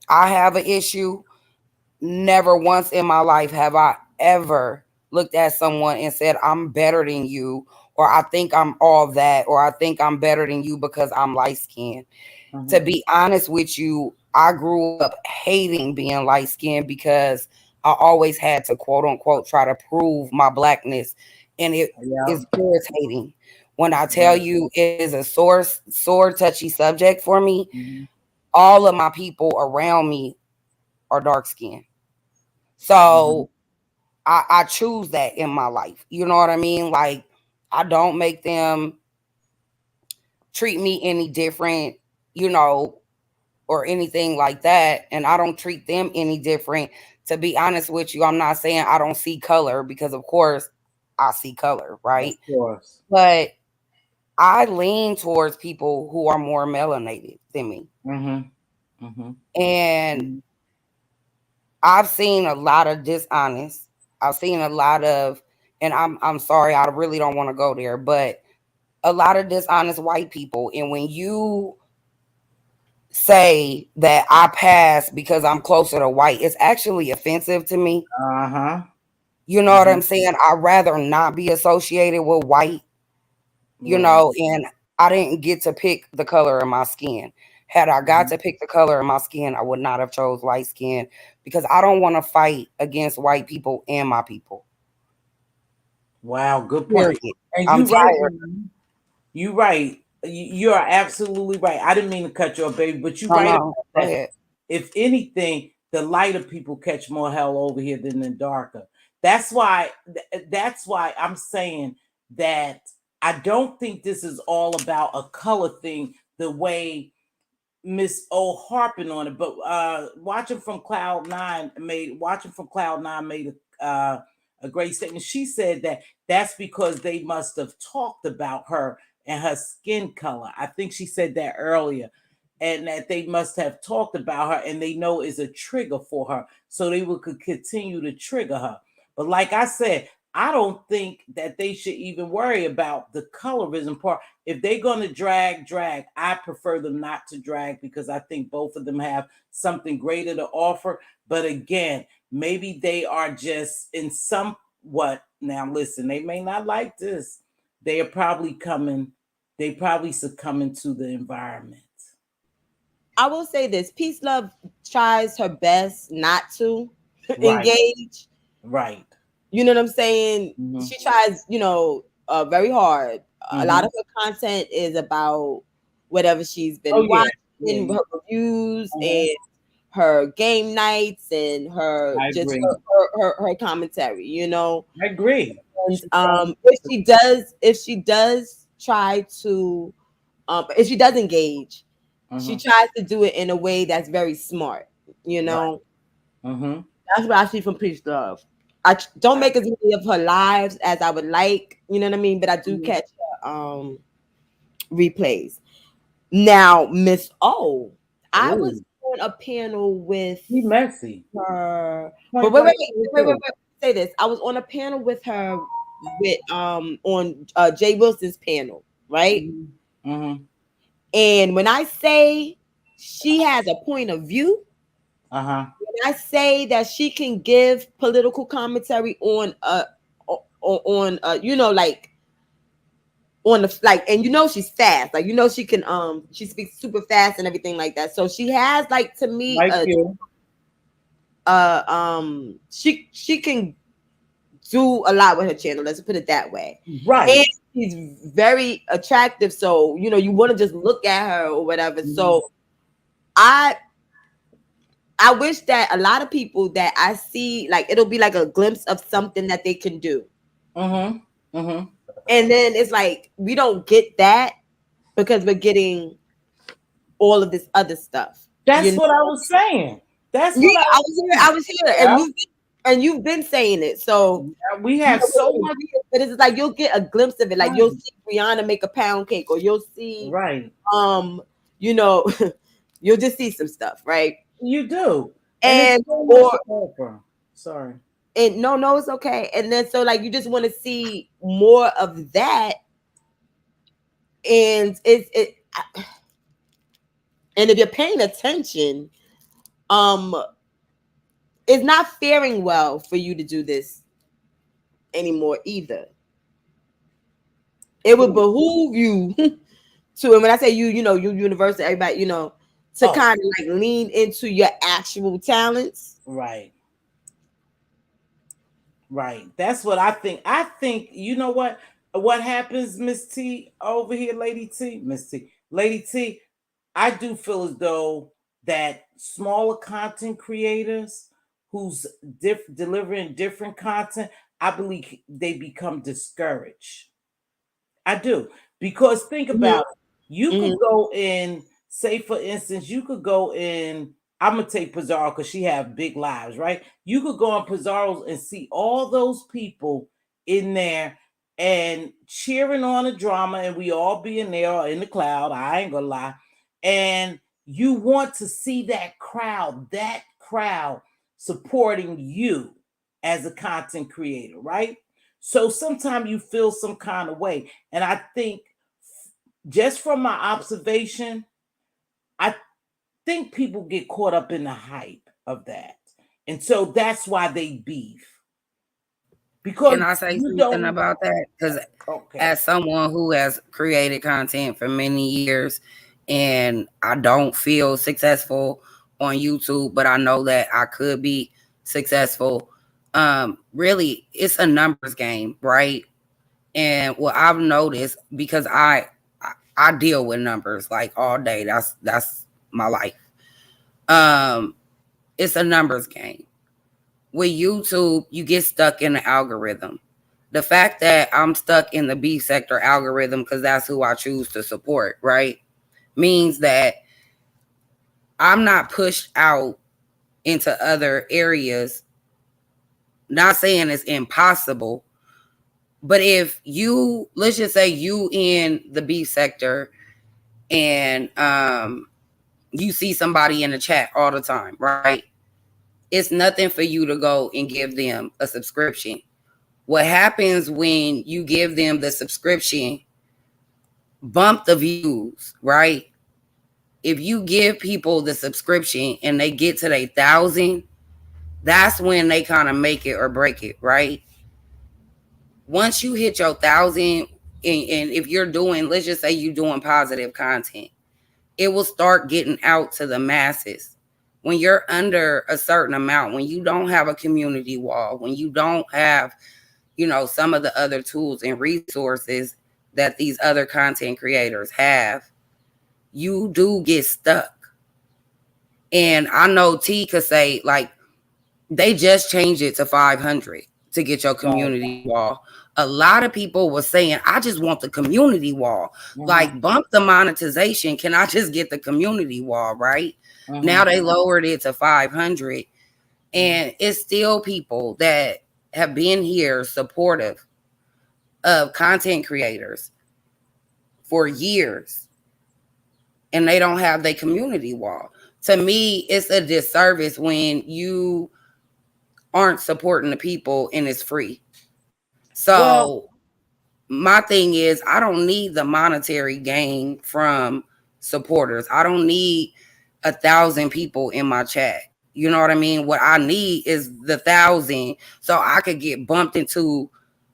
I have an issue. Never once in my life have I ever looked at someone and said, I'm better than you, or I think I'm all that, or I think I'm better than you because I'm light skinned. To Mm-hmm. be honest with you, I grew up hating being light skinned because I always had to quote unquote try to prove my blackness. And it Yeah. is irritating. When I tell Right. you it is a sore, touchy subject for me, Mm-hmm. all of my people around me are dark skinned. Mm-hmm. So I choose that in my life. You know what I mean? Like I don't make them treat me any different, you know, or anything like that. And I don't treat them any different. To be honest with you, I'm not saying I don't see color because, of course, I see color, Of right? course. But I lean towards people who are more melanated than me. Mm-hmm. Mm-hmm. And Mm-hmm. I've seen a lot of dishonest. I've seen a lot of, and I'm sorry, I really don't want to go there, but a lot of dishonest white people. And when you say that I pass because I'm closer to white, it's actually offensive to me. Uh-huh. You know what Mm-hmm. I'm saying? I'd rather not be associated with white, Right. and I didn't get to pick the color of my skin. Had I got Mm-hmm. to pick the color of my skin, I would not have chose light skin because I don't want to fight against white people and my people. Wow, good point. Period. And I'm you right, tired. man. You right. You are absolutely right. I didn't mean to cut you off, baby, but you're No, right no. about Go that. ahead. If anything, the lighter people catch more hell over here than the darker. That's why I'm saying that I don't think this is all about a color thing the way Miss O harping on it, but watching from Cloud Nine made a great statement. She said that that's because they must have talked about her and her skin color. I think she said that earlier, and that they must have talked about her and they know is a trigger for her, so they will could continue to trigger her. But like I said, I don't think that they should even worry about the colorism part. If they're going to drag, I prefer them not to drag because I think both of them have something greater to offer. But again, maybe they are just in somewhat Now listen, they may not like this. They are probably coming, they probably succumbing to the environment. I will say this: Peace Love tries her best not to Right, engage. right. You know what I'm saying? Mm-hmm. She tries, very hard. A lot Mm-hmm. of her content is about whatever she's Oh been yeah, yeah. watching, her reviews Mhm. and her game nights and her I just agree. her commentary, I agree. And She tries. if she does try to if she does engage, she Mm-hmm. tries to do it in a way that's very smart, you Right. know. Mm-hmm. That's what I see from Peace Love. Don't make as many of her lives as I would like, you know what I mean? But I do Mm-hmm. catch her replays. Now, Miss O, I was Ooh, on a panel with she messy. her. But Point wait, wait, blank. wait, wait, wait, wait. Say this. I was on a panel with her with on Jay Wilson's panel, right? Mm-hmm. Mm-hmm. And when I say she has a point of view, Uh-huh. when I say that she can give political commentary on like on the like, and she's fast, like she can she speaks super fast and everything like that. So she has like to me Like you. she can do a lot with her channel. Let's put it that way. Right. And she's very attractive, so you want to just look at her or whatever. Mm-hmm. So I I wish that a lot of people that I see, like it'll be like a glimpse of something that they can do. Mm-hmm. Mm-hmm. And then it's like we don't get that because we're getting all of this other stuff. You That's know? what I was saying. That's Yeah, what I I was was here, saying. I was here, Yeah. and you've been saying it. So Yeah, we have so much. but it's like you'll get a glimpse of it. Like you'll Right. see Rihanna make a pound cake, or you'll see Right. you know, you'll just see some stuff, right? You do. And it's And so much or to offer. Sorry. and no, it's okay. And then so like you just want to see more of that, and and if you're paying attention, um, it's not faring well for you to do this anymore either. It would Who? behoove you to, and when I say you, you universal, everybody, to Oh, kind of like lean into your actual talents. right. Right. That's what I think. I think, you know what? What happens, Miss T, over here, Lady T? Miss T. Lady T, I do feel as though that smaller content creators who's delivering different content, I believe they become discouraged. I do. Because think Mhm, about it. You could mhm. go in, say for instance, you could go in, I'm gonna take Pizarro because she have big lives, right? You could go on Pizarro's and see all those people in there and cheering on the drama, and we all being there or in the cloud. I ain't gonna lie. And you want to see that crowd supporting you as a content creator, right? So sometimes you feel some kind of way. And I think just from my observation, I think people get caught up in the hype of that. And so that's why they beef. Can Because I say you something don't about that? Because okay. as someone who has created content for many years, and I don't feel successful on YouTube, but I know that I could be successful. Really, it's a numbers game, right? And what I've noticed, because I deal with numbers like all day. That's my life. Um, it's a numbers game. With YouTube, you get stuck in the algorithm. The fact that I'm stuck in the B sector algorithm because that's who I choose to support, right? Means that I'm not pushed out into other areas. Not saying it's impossible, but if you, let's just say you in the B sector and you see somebody in the chat all the time, right? It's nothing for you to go and give them a subscription. What happens when you give them the subscription, bump the views, right? If you give people the subscription and they get to their 1,000, that's when they kind of make it or break it, right? Once you hit your 1,000, and if you're doing, let's just say you're doing positive content, it will start getting out to the masses. When you're under a certain amount, when you don't have a community wall, when you don't have, some of the other tools and resources that these other content creators have, you do get stuck. And I know T could say, like, they just changed it to 500 to get your community wall. A lot of people were saying, I just want the community wall. Like, bump the monetization. Can I just get the community wall, right? Now they lowered it to 500. And it's still people that have been here supportive of content creators for years, and they don't have their community wall. To me, it's a disservice when you aren't supporting the people and it's free. So my thing is, I don't need the monetary gain from supporters. I don't need 1,000 people in my chat. You know what I mean? What I need is the 1,000 so I could get bumped into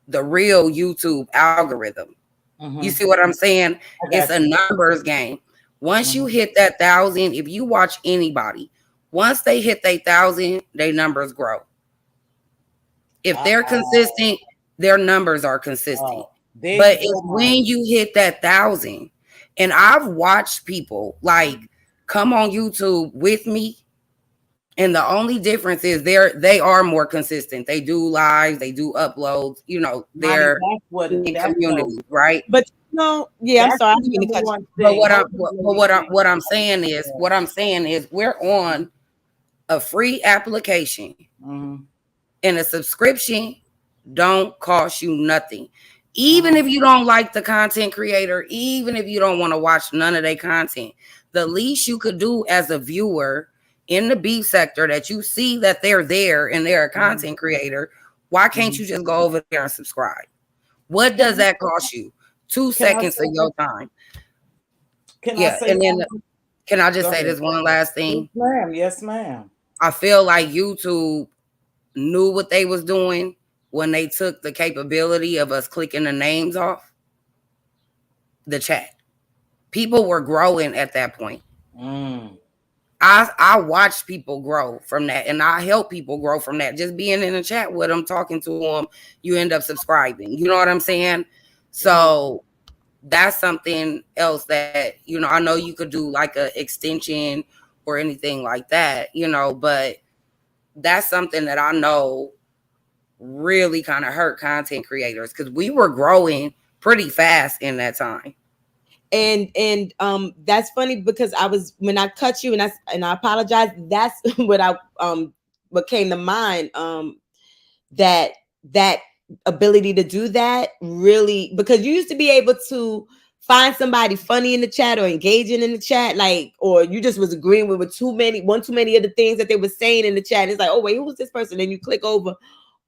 the real YouTube algorithm. You see what I'm saying? It's a numbers game. Once you hit that 1,000, if you watch anybody, once they hit their 1,000, their numbers grow. If they're consistent, their numbers are consistent. But it's when you hit that 1,000, and I've watched people like come on YouTube with me, and the only difference is they are more consistent. They do lives, they do uploads. They're in community, right? But I'm sorry. But what I'm saying is we're on a free application, and a subscription don't cost you nothing. Even if you don't like the content creator, even if you don't want to watch none of their content, the least you could do as a viewer in the beef sector that you see that they're there and they're a content creator, why can't you just go over there and subscribe? What does that cost you? 2 seconds of your time. Can I just say this one last thing? Yes, ma'am. I feel like YouTube knew what they was doing when they took the capability of us clicking the names off the chat. People were growing at that point. I watched people grow from that, and I help people grow from that. Just being in a chat with them, talking to them, you end up subscribing. You know what I'm saying? So that's something else that, I know you could do like an extension or anything like that, but that's something that I know really kind of hurt content creators, because we were growing pretty fast in that time. And that's funny, because when I cut you, and I apologize, that's what what came to mind, that ability to do that really, because you used to be able to find somebody funny in the chat or engaging in the chat, like, or you just was agreeing with too many of the things that they were saying in the chat. It's like, oh wait, who was this person? And you click over,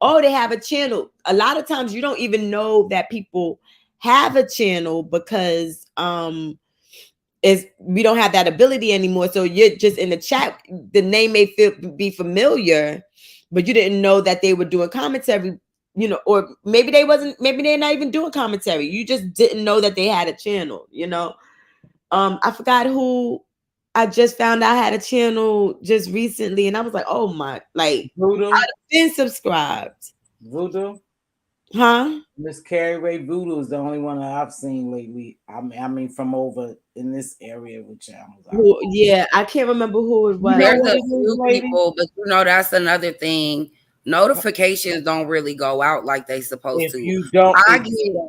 oh, they have a channel. A lot of times you don't even know that people have a channel, because we don't have that ability anymore. So you're just in the chat, the name may be familiar, but you didn't know that they were doing commentary, or maybe they're not even doing commentary. You just didn't know that they had a channel, I forgot who I just found out had a channel just recently, and I was like, oh my, like, Voodoo. I've been subscribed. Voodoo? Huh? Miss Carrie Ray Voodoo is the only one that I've seen lately. I mean from over in this area with channels. Yeah, I can't remember who it was. There's a few people, but that's another thing. Notifications don't really go out like they supposed to. You don't,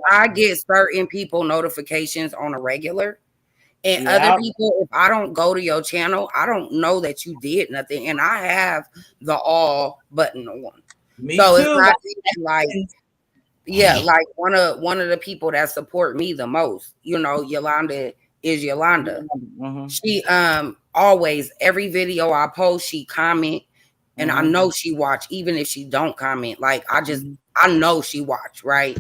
I get certain people notifications on a regular, and other people, if I don't go to your channel, I don't know that you did nothing, and I have the all button on. So it's not like, like one of the people that support me the most, Yolanda is Yolanda. She always, every video I post, she comment. And I know she watch, even if she don't comment. Like, I know she watch, right?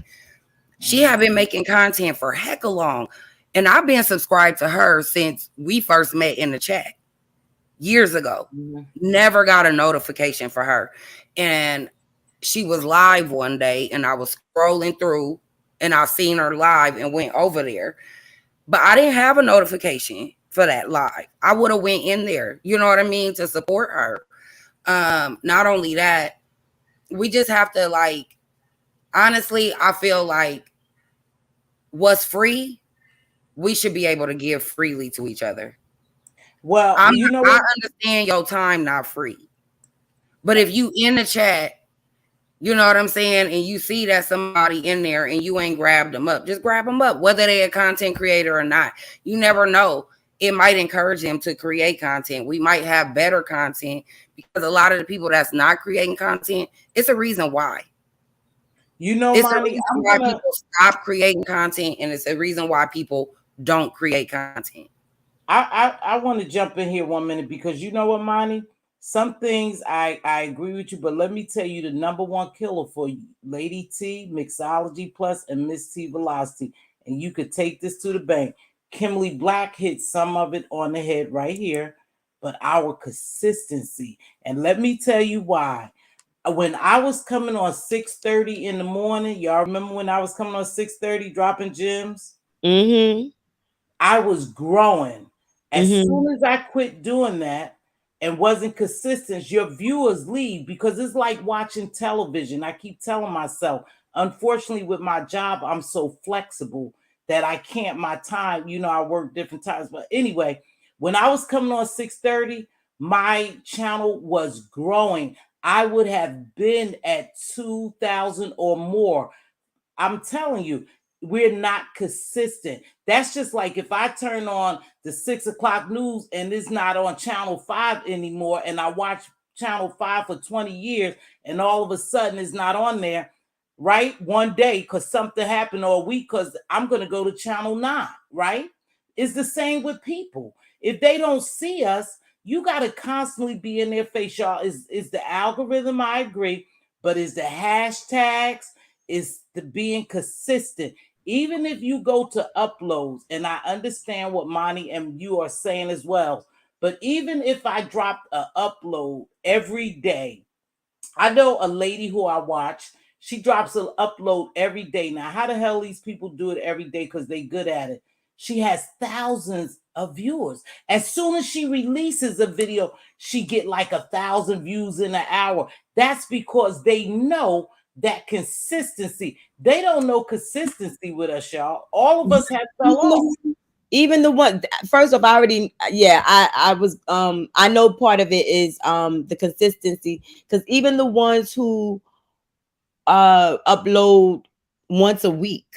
She have been making content for heck long. And I've been subscribed to her since we first met in the chat years ago. Never got a notification for her. And she was live one day and I was scrolling through and I seen her live and went over there. But I didn't have a notification for that live. I would have went in there, you know what I mean, to support her. Not only that, we just have to like, honestly, I feel like what's free, we should be able to give freely to each other. Well, you know I what? understand your time not free. But if you in the chat, you know what I'm saying, and you see that somebody in there and you ain't grabbed them up, just grab them up, whether they're a content creator or not. You never know. It might encourage them to create content. We might have better content because a lot of the people that's not creating content, it's a reason why. You know, It's a Monty, reason I'm why gonna people stop creating content, and it's a reason why people don't create content. I want to jump in here 1 minute because you know what, Monty? Some things I agree with you, but let me tell you the number one killer for you, Lady T, Mixology Plus, and Mz.Teavalocity. And you could take this to the bank. Kimberly Black hit some of it on the head right here, but our consistency. And let me tell you why. When I was coming on 6:30 in the morning, y'all remember when I was coming on 6:30 dropping gems? Mm-hmm. I was growing. As Mm-hmm. soon as I quit doing that and wasn't consistent, your viewers leave because it's like watching television. I keep telling myself, unfortunately, with my job, I'm so flexible that I can't my time. You know, I work different times. But anyway, when I was coming on 6:30, my channel was growing. I would have been at 2,000 or more. I'm telling you, we're not consistent. That's just like if I turn on the 6 o'clock news and it's not on channel 5 anymore, and I watch channel 5 for 20 years, and all of a sudden it's not on there, right? One day because something happened, or a week because I'm going to go to channel 9, right? It's the same with people. If they don't see us, you got to constantly be in their face, y'all. Is the algorithm, I agree, but is the hashtags, is the being consistent. Even if you go to uploads, and I understand what Monty and you are saying as well, but even if I dropped a upload every day, I know a lady who I watch, she drops an upload every day. Now, how the hell these people do it every day? Because they good at it. She has thousands of viewers. As soon as she releases a video, she get like 1,000 views in an hour. That's because they know that consistency. They don't know consistency with us, y'all. All of us have fell off. Even the one, first off, I already, yeah, I was I know part of it is the consistency, because even the ones who upload once a week,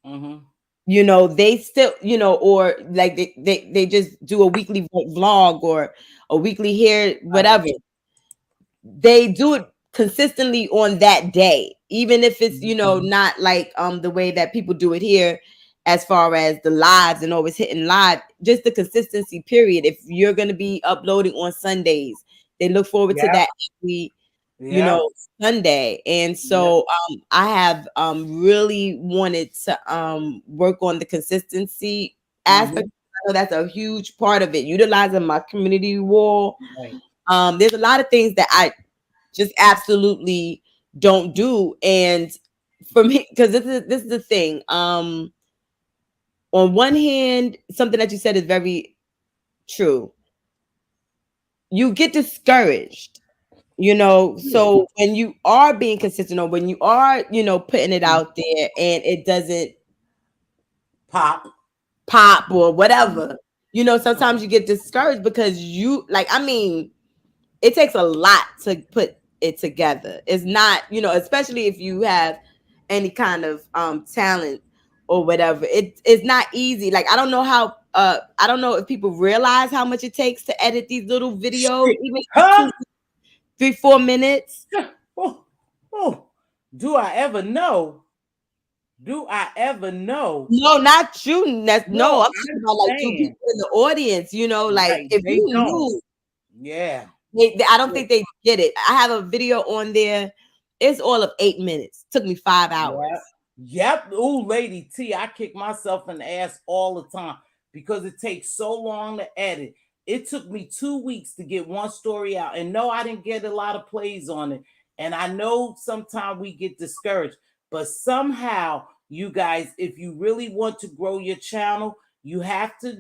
Mm-hmm. you know, they still, you know, or like they just do a weekly vlog or a weekly hair Right. whatever, they do it consistently on that day, even if it's, you know, Mm-hmm. not like the way that people do it here, as far as the lives and always hitting live. Just the consistency period. If you're going to be uploading on Sundays, they look forward to Yep. that every, you Yep. know, Sunday. And Yep. so I have really wanted to work on the consistency Mm-hmm. aspect. I know that's a huge part of it, utilizing my community wall. Right. There's a lot of things that I just absolutely don't do. And for me, because this is the thing. On one hand, something that you said is very true. You get discouraged, you know. Yeah. So when you are being consistent, or when you are, you know, putting it out there and it doesn't Pop. pop or whatever, you know, sometimes you get discouraged because you, like, I mean, it takes a lot to put it together. It's not, you know, especially if you have any kind of talent or whatever. It's not easy. Like, I don't know how I don't know if people realize how much it takes to edit these little videos, Shit. even if it's Huh? 2, 3, 4 minutes. Oh, oh. Do I ever know? Do I ever know? No, not you. No, No, I'm talking I'm about like two saying. people in the audience. You know, like Right. if They you don't. knew, Yeah. I don't Yeah. think they get it. I have a video on there. It's all of 8 minutes. Took me 5 hours. Yep. Yep. Ooh, Lady T, I kick myself in the ass all the time because it takes so long to edit. It took me 2 weeks to get one story out. And no, I didn't get a lot of plays on it. And I know sometimes we get discouraged, but somehow, you guys, if you really want to grow your channel, you have to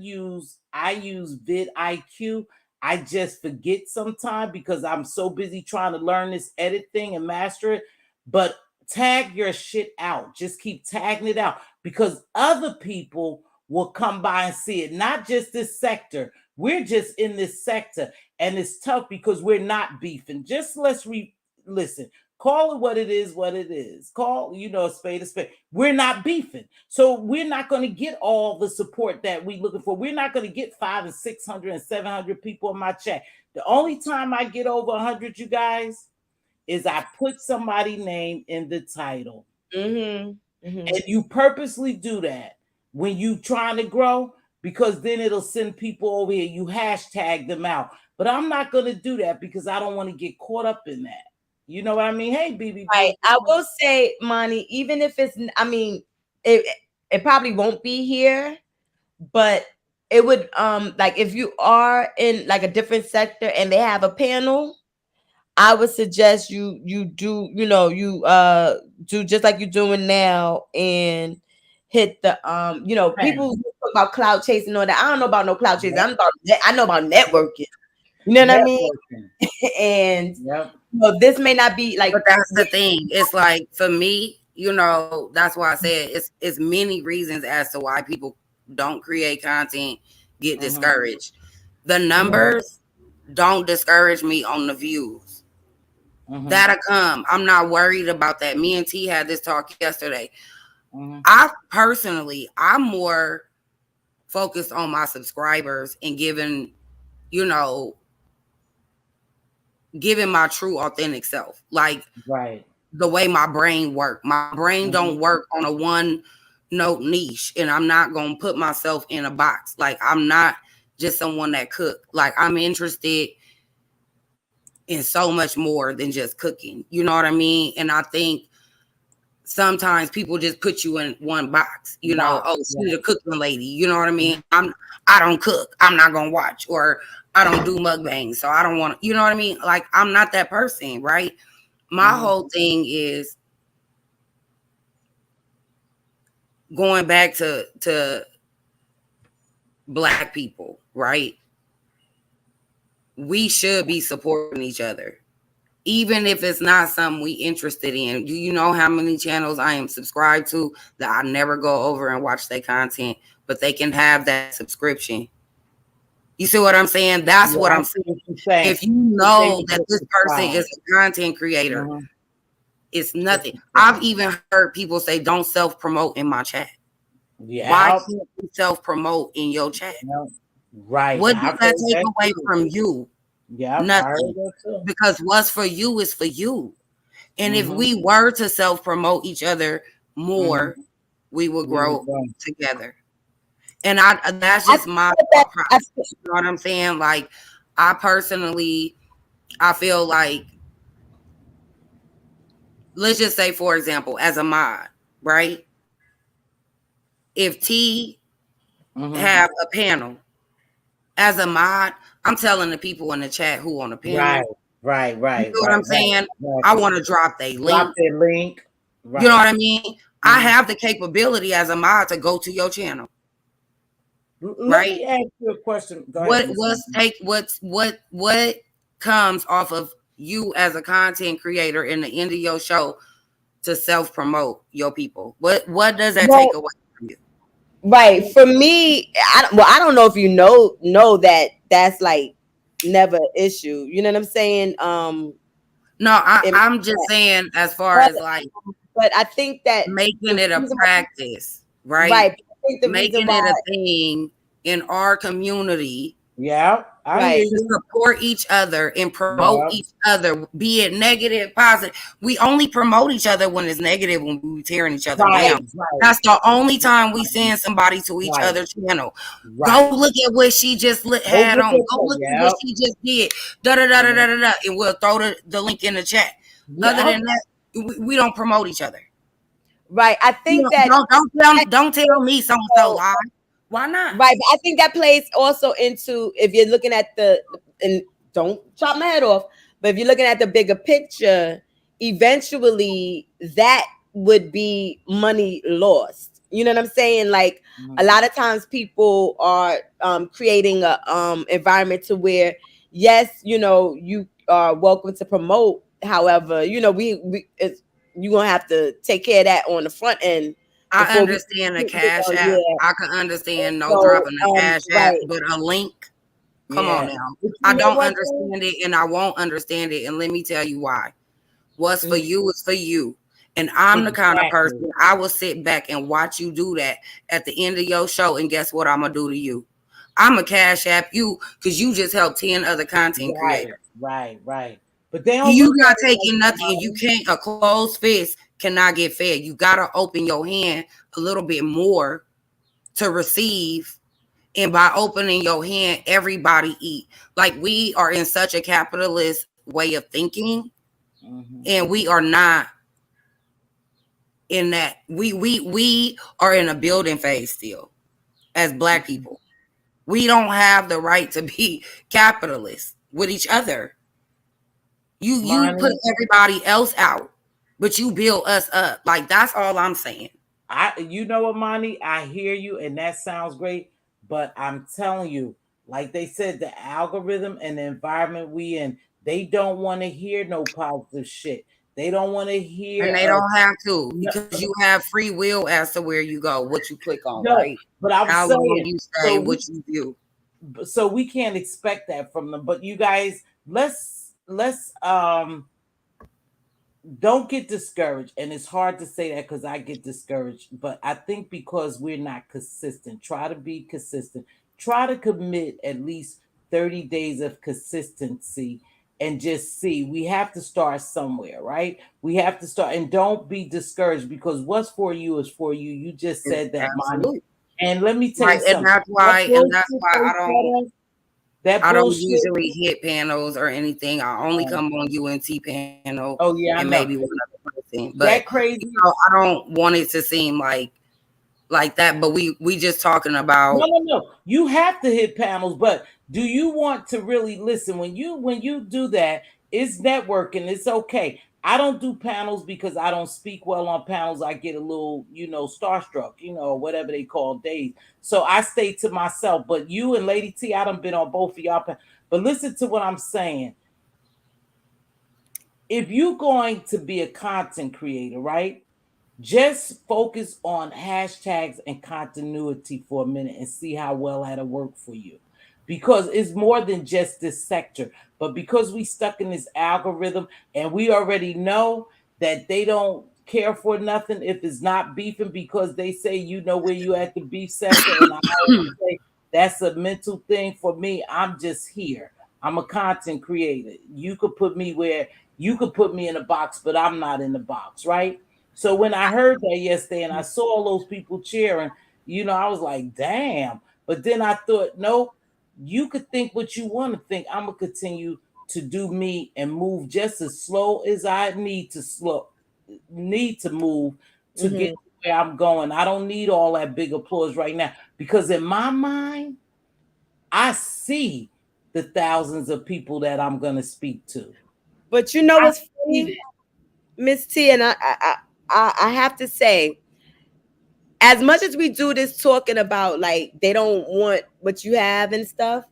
I use vidIQ. I just forget sometimes because I'm so busy trying to learn this edit thing and master it. But tag your shit out. Just keep tagging it out because other people will come by and see it, not just this sector. We're just in this sector, and it's tough because we're not beefing. Just listen. Call it what it is, what it is. Call, a spade a spade. We're not beefing. So we're not going to get all the support that we're looking for. We're not going to get 500 and 600 and 700 people in my chat. The only time I get over 100, you guys, is I put somebody's name in the title. And you purposely do that when you trying to grow, because then it'll send people over here. You hashtag them out. But I'm not going to do that because I don't want to get caught up in that. You know what I mean? Hey, BB. Right. I will say, Monty, even if it's, it probably won't be here, but it would, like if you are in like a different sector and they have a panel, I would suggest you do, do just like you're doing now and hit the, people talk about cloud chasing and all that. I don't know about no cloud chasing. I know about networking. You know what I mean? And this may not be like. But that's the thing. It's like for me, that's why I said it's many reasons as to why people don't create content, get discouraged. The numbers don't discourage me on the views. That'll come. I'm not worried about that. Me and T had this talk yesterday. I'm more focused on my subscribers and giving my true authentic self, like the way my brain works. My brain don't work on a one note niche, and I'm not gonna put myself in a box. Like I'm not just someone that cook. Like I'm interested in so much more than just cooking. You know what I mean? And I think sometimes people just put you in one box. She's a cooking lady. You know what I mean? I don't cook. I'm not gonna watch, or I don't do mukbangs, so I don't want to, you know what I mean? Like, I'm not that person, right? My whole thing is going back to Black people, right? We should be supporting each other, even if it's not something we interested in. Do you know how many channels I am subscribed to that I never go over and watch their content, but they can have that subscription? You see what I'm saying? That's what I'm saying. If you know that this person is a content creator, it's nothing. I've even heard people say, don't self-promote in my chat. Why can't you self-promote in your chat? Right. What does that take away from you? Nothing. Because what's for you is for you. And if we were to self-promote each other more, we would grow together. And that's just my thought process. You know what I'm saying? Like, I feel like, let's just say, for example, as a mod, right? If T have a panel, as a mod, I'm telling the people in the chat who on the panel. Right. You know what I'm saying? I want to drop their link. Right. You know what I mean? I have the capability as a mod to go to your channel. Let me ask you a question. What comes off of you as a content creator in the end of your show to self-promote your people? What does that take away from you? Right. For me, I don't know if you know that that's like never an issue. You know what I'm saying? No, I'm just saying as far as like, but I think that making it a practice, right? Right. Making it a thing in our community. To support each other and promote each other, be it negative, positive. We only promote each other when it's negative, when we tearing each other down. That's the only time we send somebody to each other's channel. Go look at what she just had on. Go look at what she just did. And we'll throw the link in the chat. Other than that, we don't promote each other. Right. I think don't tell me so lie. Why not? Right. But I think that plays also into, if you're looking at and don't chop my head off, but if you're looking at the bigger picture, eventually that would be money lost. You know what I'm saying? Like a Mhm. lot of times people are creating a environment to where yes, you are welcome to promote. However, we it's, you gonna have to take care of that on the front end I before we. understand the cash app. Yeah. I can understand no So dropping the cash app, right. but a link. Come on Yeah. now. But you I know don't what though? understand it and I won't understand it. And let me tell you why. What's for Mhm. you is for you. And I'm the kind of Exactly. person I will sit back and watch you do that at the end of your show. And guess what I'm gonna do to you? I'm a cash app you because you just helped 10 other content Right, creators. right, right. But they don't You look at not it like taking that, nothing. You mommy. can't, a closed fist cannot get fed. You gotta open your hand a little bit more to receive. And by opening your hand, everybody eat. Like we are in such a capitalist way of thinking, Hmm. and we are not in that. We are in a building phase still as Black people. We don't have the right to be capitalists with each other. You put Money. everybody else out, but you build us up. Like that's all I'm saying. You know what, Monty? I hear you, and that sounds great. But I'm telling you, like they said, the algorithm and the environment we in, they don't want to hear no positive shit. They don't want to hear And they us. don't have to No, because you have free will as to where you go, what you click on, no, right? but I'm How long saying, you stay, so what you do. we can't expect that from them. But you guys, let's don't get discouraged. And it's hard to say that because I get discouraged, but I think because we're not consistent, try to be consistent, try to commit at least 30 days of consistency and just see. We have to start somewhere, right? We have to start, and don't be discouraged because what's for you is for you. You just It's said that, Monty. absolute. And let me tell Right. you something. That And that's bullshit why they taught us, that I don't bullshit. usually hit panels or anything. I only come on UNT panel Oh and yeah, I maybe know. one other person. But That crazy. I don't want it to seem like that. But we just talking No, about no, no. You have to hit panels, but do you want to really listen when you do that? It's networking. It's okay. I don't do panels because I don't speak well on panels. I get a little, starstruck, whatever they call days. So I stay to myself. But you and Lady T, I done been on both of y'all. But listen to what I'm saying. If you're going to be a content creator, right? Just focus on hashtags and continuity for a minute and see how well that'll work for you. Because it's more than just this sector, but because we stuck in this algorithm and we already know that they don't care for nothing if it's not beefing because they say you know where you at the beef sector. And I always say that's a mental thing for me. I'm just here. I'm a content creator. You could put me in a box, but I'm not in the box, right? So when I heard that yesterday and I saw all those people cheering, I was like, damn. But then I thought, nope, you could think what you want to think. I'm gonna continue to do me and move just as slow as I need to move to get Mhm. to where I'm going. I don't need all that big applause right now because in my mind, I see the thousands of people that I'm gonna speak to. But you know I what's see funny, that. Miss T, and I have to say, as much as we do this talking about like they don't want what you have and stuff,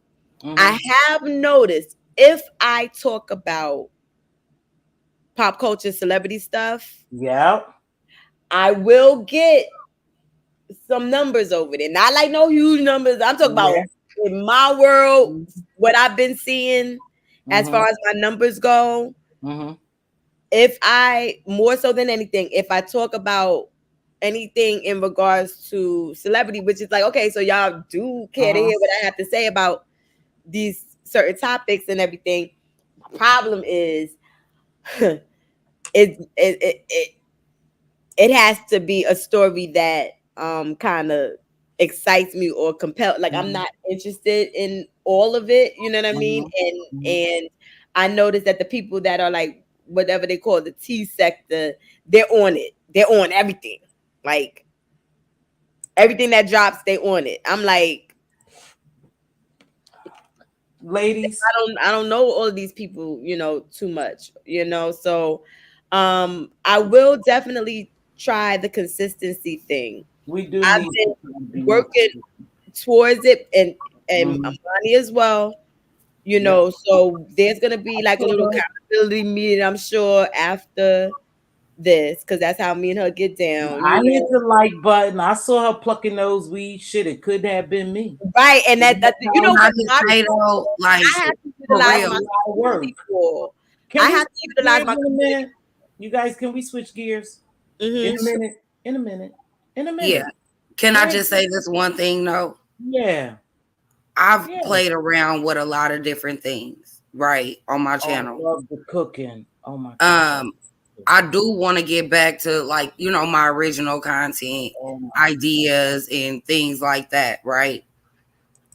I Mm-hmm. have noticed if I talk about pop culture celebrity stuff, Yeah. I will get some numbers over there. Not like no huge numbers. I'm talking about Yeah. in my world, what I've been seeing as Mm-hmm. far as my numbers go. Mm-hmm. If I more so than anything, if I talk about anything in regards to celebrity, which is like, okay, so y'all do care to Mm-hmm. hear what I have to say about these certain topics and everything. My problem is it, it it it it has to be a story that kind of excites me or compel, like I'm Mm-hmm. not interested in all of it, you know what I mean? Mhm, mhm, And I noticed that the people that are like whatever they call the T sector, they're on it. They're on everything. Like everything that drops, they on it. I'm like, ladies. I don't know all of these people, too much, so I will definitely try the consistency thing. We do I've need been to be more working towards it, and consistent. Amani as well. Yep. So there's gonna be like a little So accountability meeting, I'm sure, after this, because that's how me and her get down. I hit the like button. I saw her plucking those weeds. Shit, it couldn't have been me. Right, and that you Can know I what, just my say though, like I have to for utilize That's real, a my lot of work. community for. Can I we have to switch utilize gears my in a community. minute? You guys, can we switch gears? In Mm-hmm. a minute. In a minute. In a yeah. minute. Can Go I ahead. just say this one thing though? Yeah. I've Yeah. played around with a lot of different things, right, on my Oh, I channel. love the cooking. Oh my God. Um, I do want to get back to like, my original content, Oh my. ideas and things like that, right?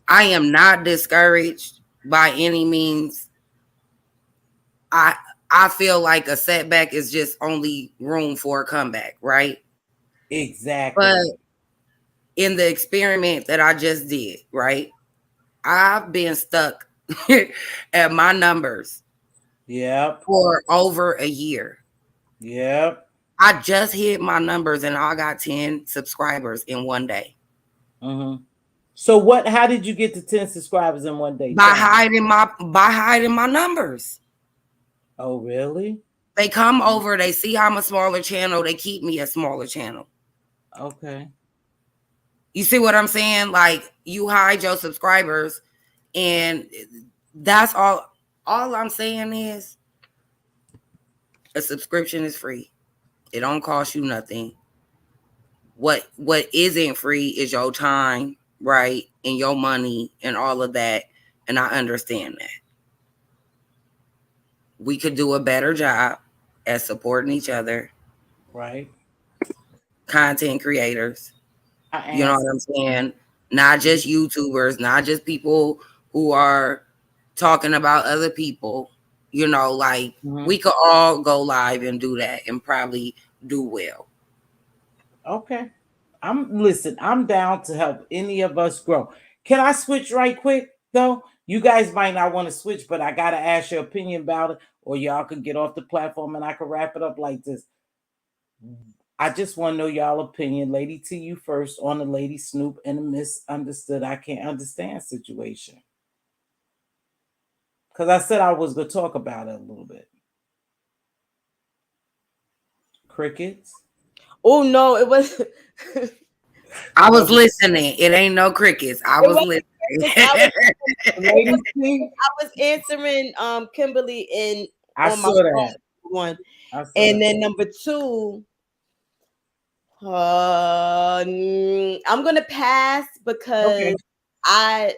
I am not discouraged by any means. I I feel like a setback is just only room for a comeback, right? But Exactly. in the experiment that I just did, right? I've been stuck at my numbers Yep. for over a year. Yep. I just hit my numbers and I got 10 subscribers in one day. Mm-hmm. So what? How did you get to 10 subscribers in one day? By Tell me. hiding my numbers. Oh, really? They come over, they see I'm a smaller channel, they keep me a smaller channel. Okay. You see what I'm saying? Like you hide your subscribers and that's all I'm saying is a subscription is free. It don't cost you nothing. What isn't free is your time, right? And your money and all of that. And I understand that. We could do a better job at supporting each other, Right. content creators. I You know what answered. I'm saying? Not just YouTubers, not just people who are talking about other people. Like Mm-hmm. we could all go live and do that and probably do well. Okay. I'm down to help any of us grow. Can I switch right quick though? You guys might not want to switch, but I gotta ask your opinion about it, or y'all could get off the platform and I could wrap it up like this. I just want to know y'all opinion, Lady T, you first on the Lady Snoop and the misunderstood. I can't understand situation. Because I said I was gonna talk about it a little bit. Crickets. Oh no, it was. I was Was it listening. It ain't no crickets. I It was was listening. Lady T? I was answering Kimberly in I on my saw phone that. one, I saw and that. then number two, I'm gonna pass Okay. because I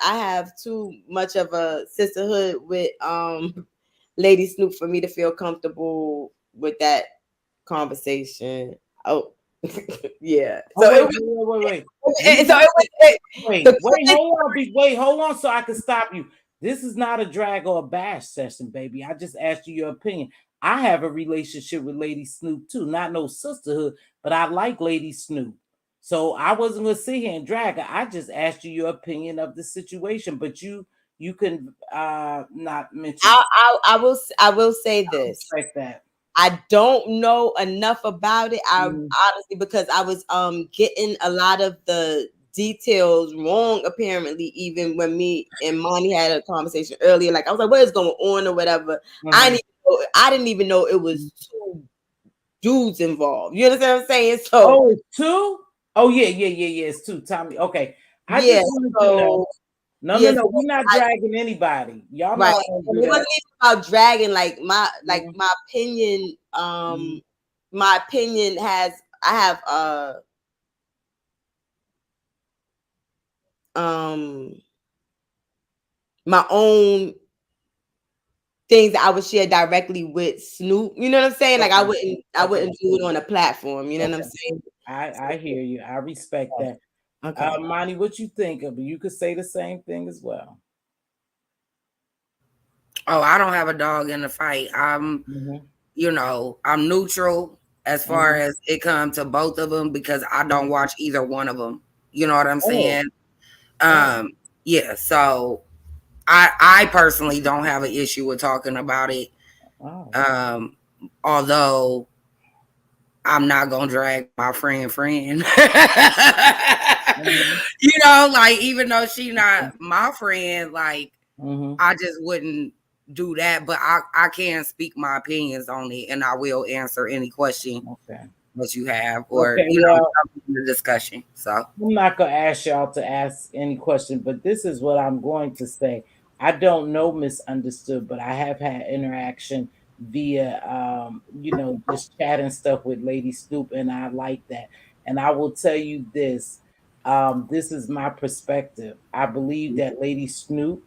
have too much of a sisterhood with Lady Snoop for me to feel comfortable with that conversation. Oh, yeah. Oh wait, wait, wait, wait. We So not it was it, the wait, hold on, so I can stop you. This is not a drag or a bash session, baby. I just asked you your opinion. I have a relationship with Lady Snoop too, not no sisterhood, but I like Lady Snoop. So I wasn't gonna sit here and drag her. I just asked you your opinion of the situation, but you can not mention I will say this. respect that. I don't know enough about it. I Mm, honestly, because I was getting a lot of the details wrong apparently, even when me and Monty had a conversation earlier. Like I was like, what is going on or whatever. mhm. I didn't even know it was two dudes involved. You understand what I'm saying? So Oh, it's two? Oh yeah, yeah, yeah, yeah. It's two. Tommy. Okay. I yeah, just wanted to know. so No, no, yes, no. We're not dragging anybody. Y'all know right. I don't And do it that. wasn't even about dragging Mhm, my opinion. mhm. My opinion has I have um my own things that I would share directly with Snoop. You know what I'm saying? Like Okay. I Okay. wouldn't do it on a platform. You know what I'm Okay. saying? I hear you. I respect that. Okay. Monty, what you think of it? You could say the same thing as well. Oh, I don't have a dog in the fight. Hmm. I'm neutral as far Hmm. as it comes to both of them because I don't Hmm. watch either one of them. You know what I'm Oh, saying? oh, Yeah. So I personally don't have an issue with talking about it. oh. Um, Although I'm not gonna drag my friend. Mm-hmm. Like even though she not my friend, like Mm-hmm. I just wouldn't do that. But I can speak my opinions on it, and I will answer any question Okay. that you have, or Okay. Well, the discussion. So I'm not going to ask y'all to ask any question, but this is what I'm going to say. I don't know Misunderstood, but I have had interaction via, just chat and stuff with Lady Snoop, and I like that. And I will tell you this this is my perspective. I believe that Lady Snoop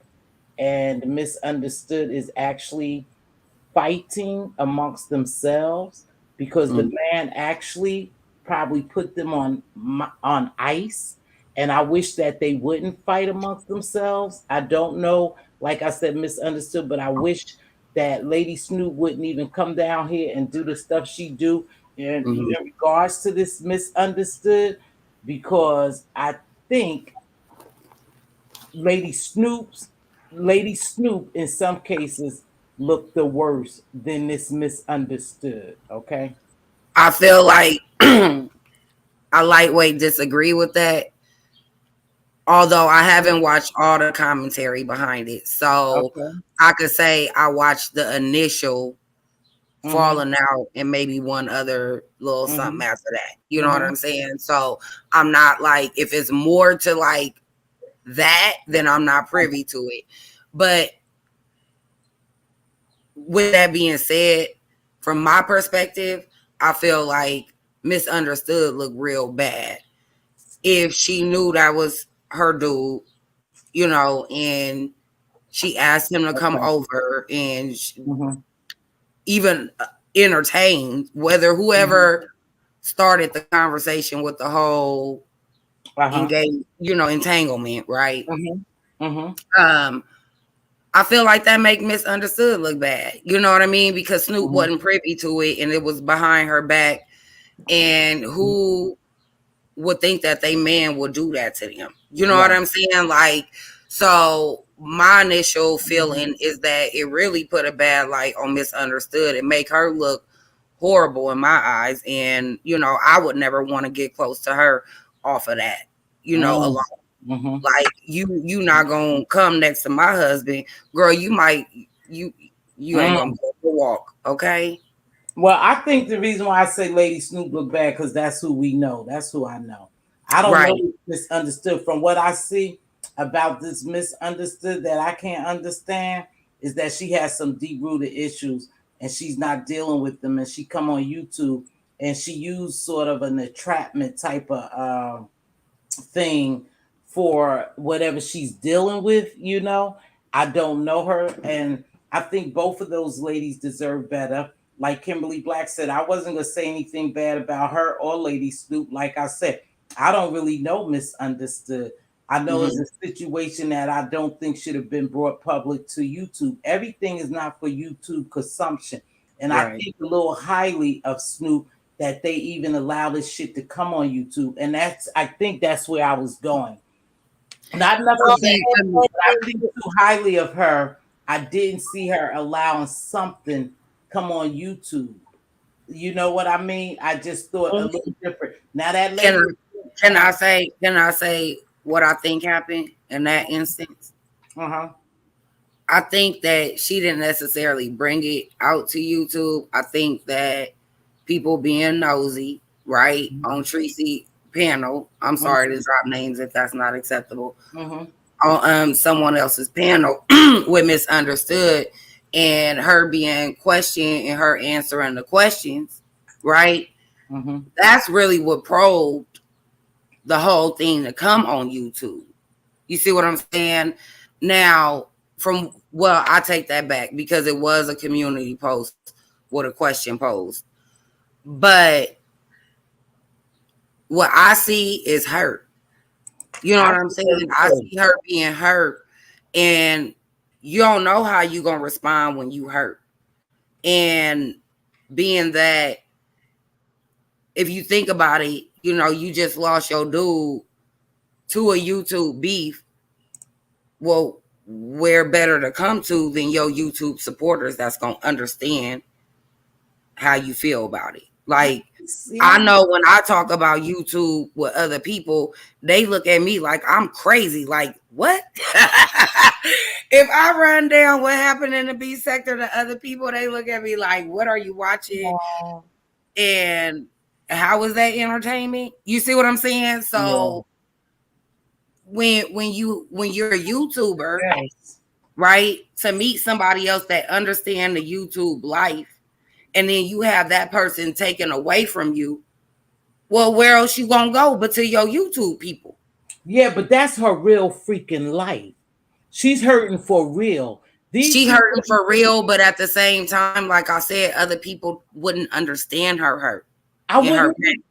and Misunderstood is actually fighting amongst themselves because the man actually probably put them on ice, and I wish that they wouldn't fight amongst themselves. I don't know, like I said, Misunderstood, but I wish that Lady Snoop wouldn't even come down here and do the stuff she do mhm. in regards to this Misunderstood, because I think Lady Snoop's Lady Snoop in some cases looked the worst than this Misunderstood. Okay. I feel like I lightweight disagree with that. Although I haven't watched all the commentary behind it, so Okay. I could say I watched the initial Mm-hmm. falling out and maybe one other little something Mm-hmm. after that. You know what Mm-hmm. I'm saying? So I'm not like, if it's more to like that, then I'm not privy to it. But with that being said, from my perspective, I feel like Misunderstood looked real bad. If she knew that was her dude, and she asked him to come Okay. over and Mm-hmm. even entertained, whether Mm-hmm. whoever started the conversation with the whole Uh-huh. entanglement, right? Mm-hmm. Mm-hmm. Um, I feel like that make Misunderstood look bad. You know what I mean? Because Snoop Mm-hmm. wasn't privy to it and it was behind her back. And who would think that they man would do that to them? You know what Right. I'm saying? Like, so my initial Mm-hmm. feeling is that it really put a bad light on Misunderstood and make her look horrible in my eyes. And, I would never want to get close to her off of that, alone. Mm-hmm. Like you not gonna come next to my husband, girl. You might you ain't gonna Mm. go for a walk, okay? Well, I think the reason why I say Lady Snoop look bad because that's who we know. That's who I know. I don't know Right. this Misunderstood. From what I see about this Misunderstood that I can't understand is that she has some deep rooted issues and she's not dealing with them. And she come on YouTube and she used sort of an entrapment type of thing for whatever she's dealing with. I don't know her, and I think both of those ladies deserve better. Like Kimberly Black said, I wasn't gonna say anything bad about her or Lady Snoop. Like I said, I don't really know Misunderstood. I know it's Mm-hmm. a situation that I don't think should have been brought public to YouTube. Everything is not for YouTube consumption. And I Right. think a little highly of Snoop that they even allow this shit to come on YouTube. And I think that's where I was going. Not nothing bad, See, but I think too highly of her. I didn't see her allowing something come on YouTube. You know what I mean? I just thought a little different. Now that can lady, I say what I think happened in that instance? uh-huh. I think that she didn't necessarily bring it out to YouTube. I think that people being nosy, right, on Tracy panel. I'm sorry to drop names if that's not acceptable. Mm-hmm. On someone else's panel with Misunderstood and her being questioned and her answering the questions, right? Mm-hmm. That's really what probed the whole thing to come on YouTube. You see what I'm saying? Now, I take that back because it was a community post with a question posed. But what I see is hurt. You know I what I'm see saying? them I too. see her being hurt, and you don't know how you gonna respond when you hurt. And being that, if you think about it, you just lost your dude to a YouTube beef. Well, where better to come to than your YouTube supporters that's gonna understand how you feel about it. Like, Yeah. I know when I talk about YouTube with other people, they look at me like I'm crazy. Like, what? If I run down what happened in the B sector to other people, they look at me like, what are you watching? Wow. And how is that entertainment? You see what I'm saying? So when you're a YouTuber, Yes. right, to meet somebody else that understand the YouTube life, and then you have that person taken away from you, well, where else you gonna go but to your YouTube people? Yeah, but that's her real freaking life. She's hurting for real. These She people, hurting for real, but at the same time, like I said, other people wouldn't understand her hurt I and her wouldn't. pain.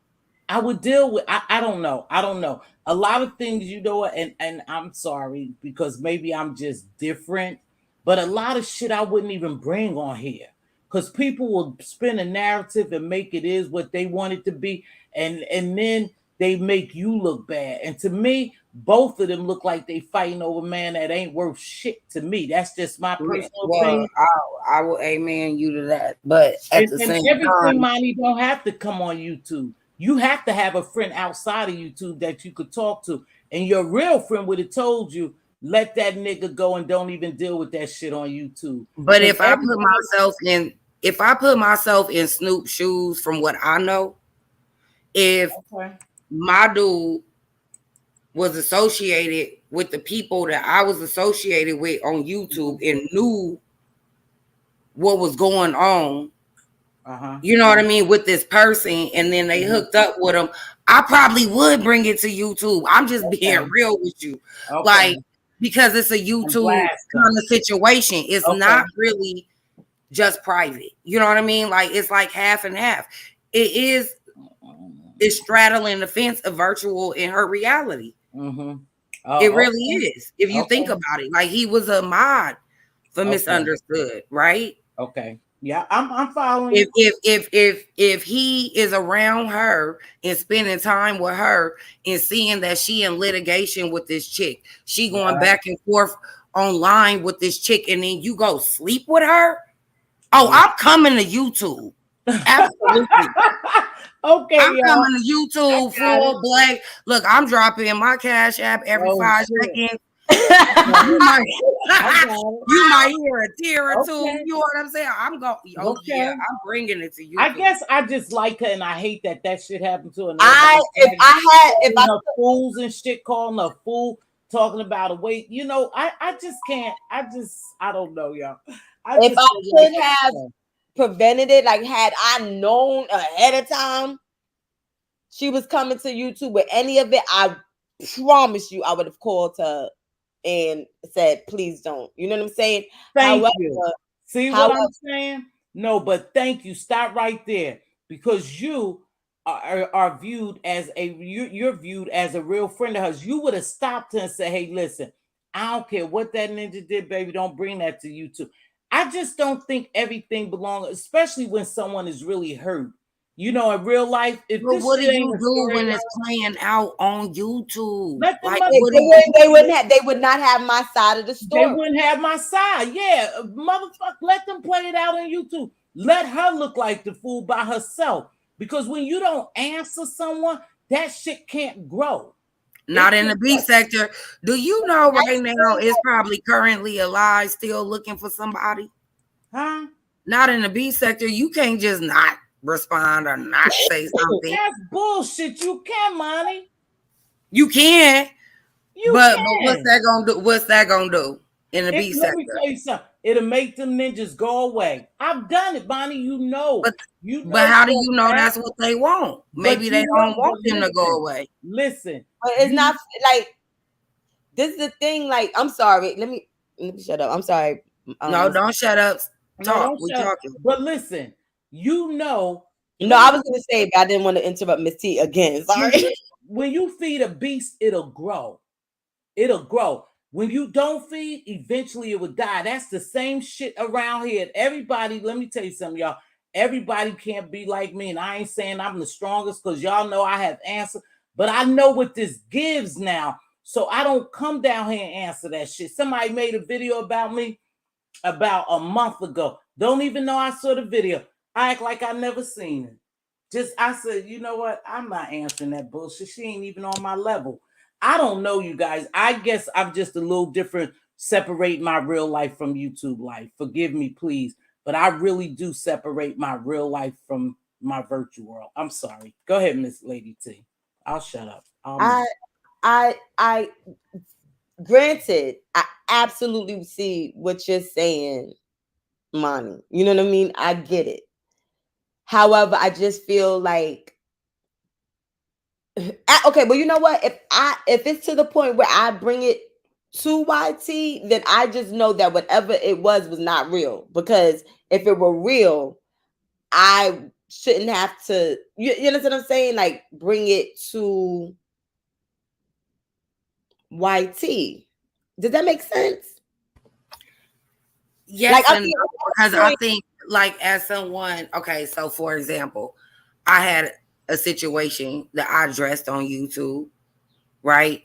I would deal with. I don't know. I don't know. A lot of things, you know, and I'm sorry because maybe I'm just different, but a lot of shit I wouldn't even bring on here because people will spin a narrative and make it is what they want it to be, and then they make you look bad. And to me, both of them look like they fighting over a man that ain't worth shit. To me, that's just my personal Well, opinion. I will amen you to that, but at the And same everything, time, money don't have to come on YouTube. You have to have a friend outside of YouTube that you could talk to. And your real friend would have told you, let that nigga go and don't even deal with that shit on YouTube. but Because if I put myself in Snoop's shoes from what I know, if okay. my dude was associated with the people that I was associated with on YouTube and knew what was going on, Uh-huh. you know what I mean, with this person, and then they hooked up with him, I probably would bring it to YouTube. I'm just being Okay. real with you. Okay. Like, because it's a And YouTube blast them. kind of situation. It's Okay. not really just private. You know what I mean? Like, it's like half and half. It's straddling the fence of virtual and her reality. Mm-hmm. It Oh, really is. If you think okay. about it, like, he was a mod for Okay. Misunderstood, right? Okay. Yeah, I'm following If you. if he is around her and spending time with her and seeing that she in litigation with this chick, she going Right. back and forth online with this chick, and then you go sleep with her. Oh, Yeah. I'm coming to YouTube. Absolutely. I'm Okay, y'all. coming to I YouTube got it. full black. Look, I'm dropping my Cash App every Oh 5 seconds. shit. You might, I got it. you might hear a tear or two. Okay. You know what I'm saying? I'm going. Oh yeah, Okay. I'm bringing it to I YouTube. guess I just like her, and I hate that shit happened to her. And I everybody if I had if calling I her fools and shit, calling her fool, talking about a weight. You know, I just can't. I don't know, y'all. I if just I don't like could that have stuff. prevented it, like had I known ahead of time she was coming to YouTube with any of it, I promise you I would have called her and said, please don't. You know what I'm saying? Thank However, you. See what however, I'm saying? No, but thank you. Stop right there because you are viewed as you're viewed as a real friend of hers. You would have stopped her and said, "Hey, listen, I don't care what that ninja did, baby. Don't bring that to YouTube." I just don't think everything belongs, especially when someone is really hurt. You know, in real life, if But this what do shit ain't you a do when it's storyline, playing out on YouTube? let the Like, they, what do motherfucker. you? they would not have my side of the They story. wouldn't have my side. Yeah, motherfucker, let them play it out on YouTube. Let her look like the fool by herself. Because when you don't answer someone, that shit can't grow. Not It in the can't B grow. sector. Do you know right That's now true. it's probably currently alive, still looking for somebody? Huh? Not in the B sector. You can't just not respond or not say something. That's bullshit. You can, money. You can, You but what's can. that gonna do? What's that gonna do in the B Let me sector? tell you something. It'll make them ninjas go away. I've done it, Bonnie. You know. But You but know how do for you a know fact. that's what they want? But Maybe you they know, don't but want them to go away. listen. But it's You not like this is the thing. Like, I'm sorry. Let me shut up. I'm sorry. No, don't shut up. no, Talk. don't We shut. talking. But listen, you know, No, let I me was gonna say, but I didn't want to interrupt Miss T again. when Sorry. you feed a beast, it'll grow. It'll grow. When you don't feed, eventually it will die. That's the same shit around here. Everybody, let me tell you something, y'all. Everybody can't be like me. And I ain't saying I'm the strongest because y'all know I have answer, but I know what this gives now. So I don't come down here and answer that shit. Somebody made a video about me about a month ago. Don't even know I saw the video. I act like I never seen it. Just I said, you know what? I'm not answering that bullshit. She ain't even on my level. I don't know, you guys. I guess I'm just a little different. Separate my real life from YouTube life. Forgive me, please, but I really do separate my real life from my virtual world. I'm sorry. Go ahead, Miss Lady T. I'll shut up. I granted, I absolutely see what you're saying, Monty. You know what I mean? I get it. However, I just feel like okay, but you know what? If it's to the point where I bring it to YT, then I just know that whatever it was not real. Because if it were real, I shouldn't have to. You know what I'm saying? Like bring it to YT. Does that make sense? Yes, like, and no, because I think, like, as someone, okay, so for example, I had a situation that I addressed on YouTube, right?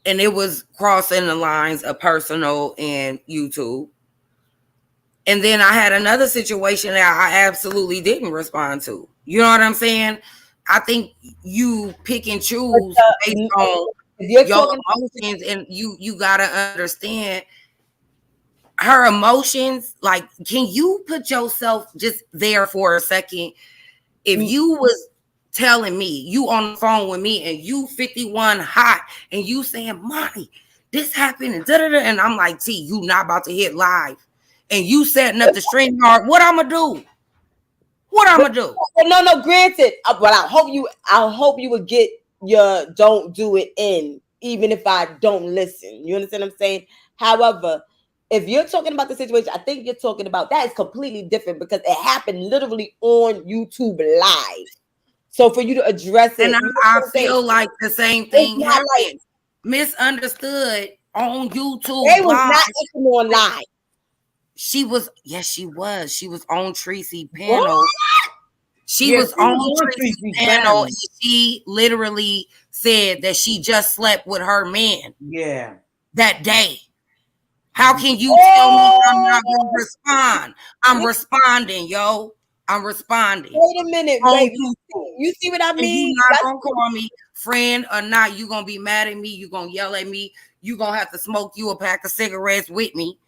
And it was crossing the lines of personal and YouTube. And then I had another situation that I absolutely didn't respond to. You know what I'm saying? I think you pick and choose based on your emotions, and you gotta understand her emotions. Like, can you put yourself just there for a second? If you was telling me you on the phone with me and you 51 hot and you saying, Monty, this happened and da-da-da, and I'm like, T, you not about to hit live, and you setting up the stream hard, what I'm gonna do? What I'm gonna do? No, granted, but I hope you would get your don't do it in, even if I don't listen. You understand what I'm saying? However, if you're talking about the situation, I think you're talking about that is completely different because it happened literally on YouTube live. So for you to address it, and I feel like the same thing happened. Like, misunderstood on YouTube. They was not on live. She was, yes, she was. She was on Tracy panel. What? She was on Tracy panel, and she literally said that she just slept with her man. Yeah. That day. How can you tell me I'm not gonna respond? I'm responding, yo. I'm responding. Wait a minute, wait. You see what I mean? You not gonna call me friend or not. You gonna be mad at me. You gonna yell at me. You gonna have to smoke you a pack of cigarettes with me.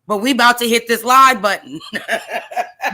But we about to hit this live button.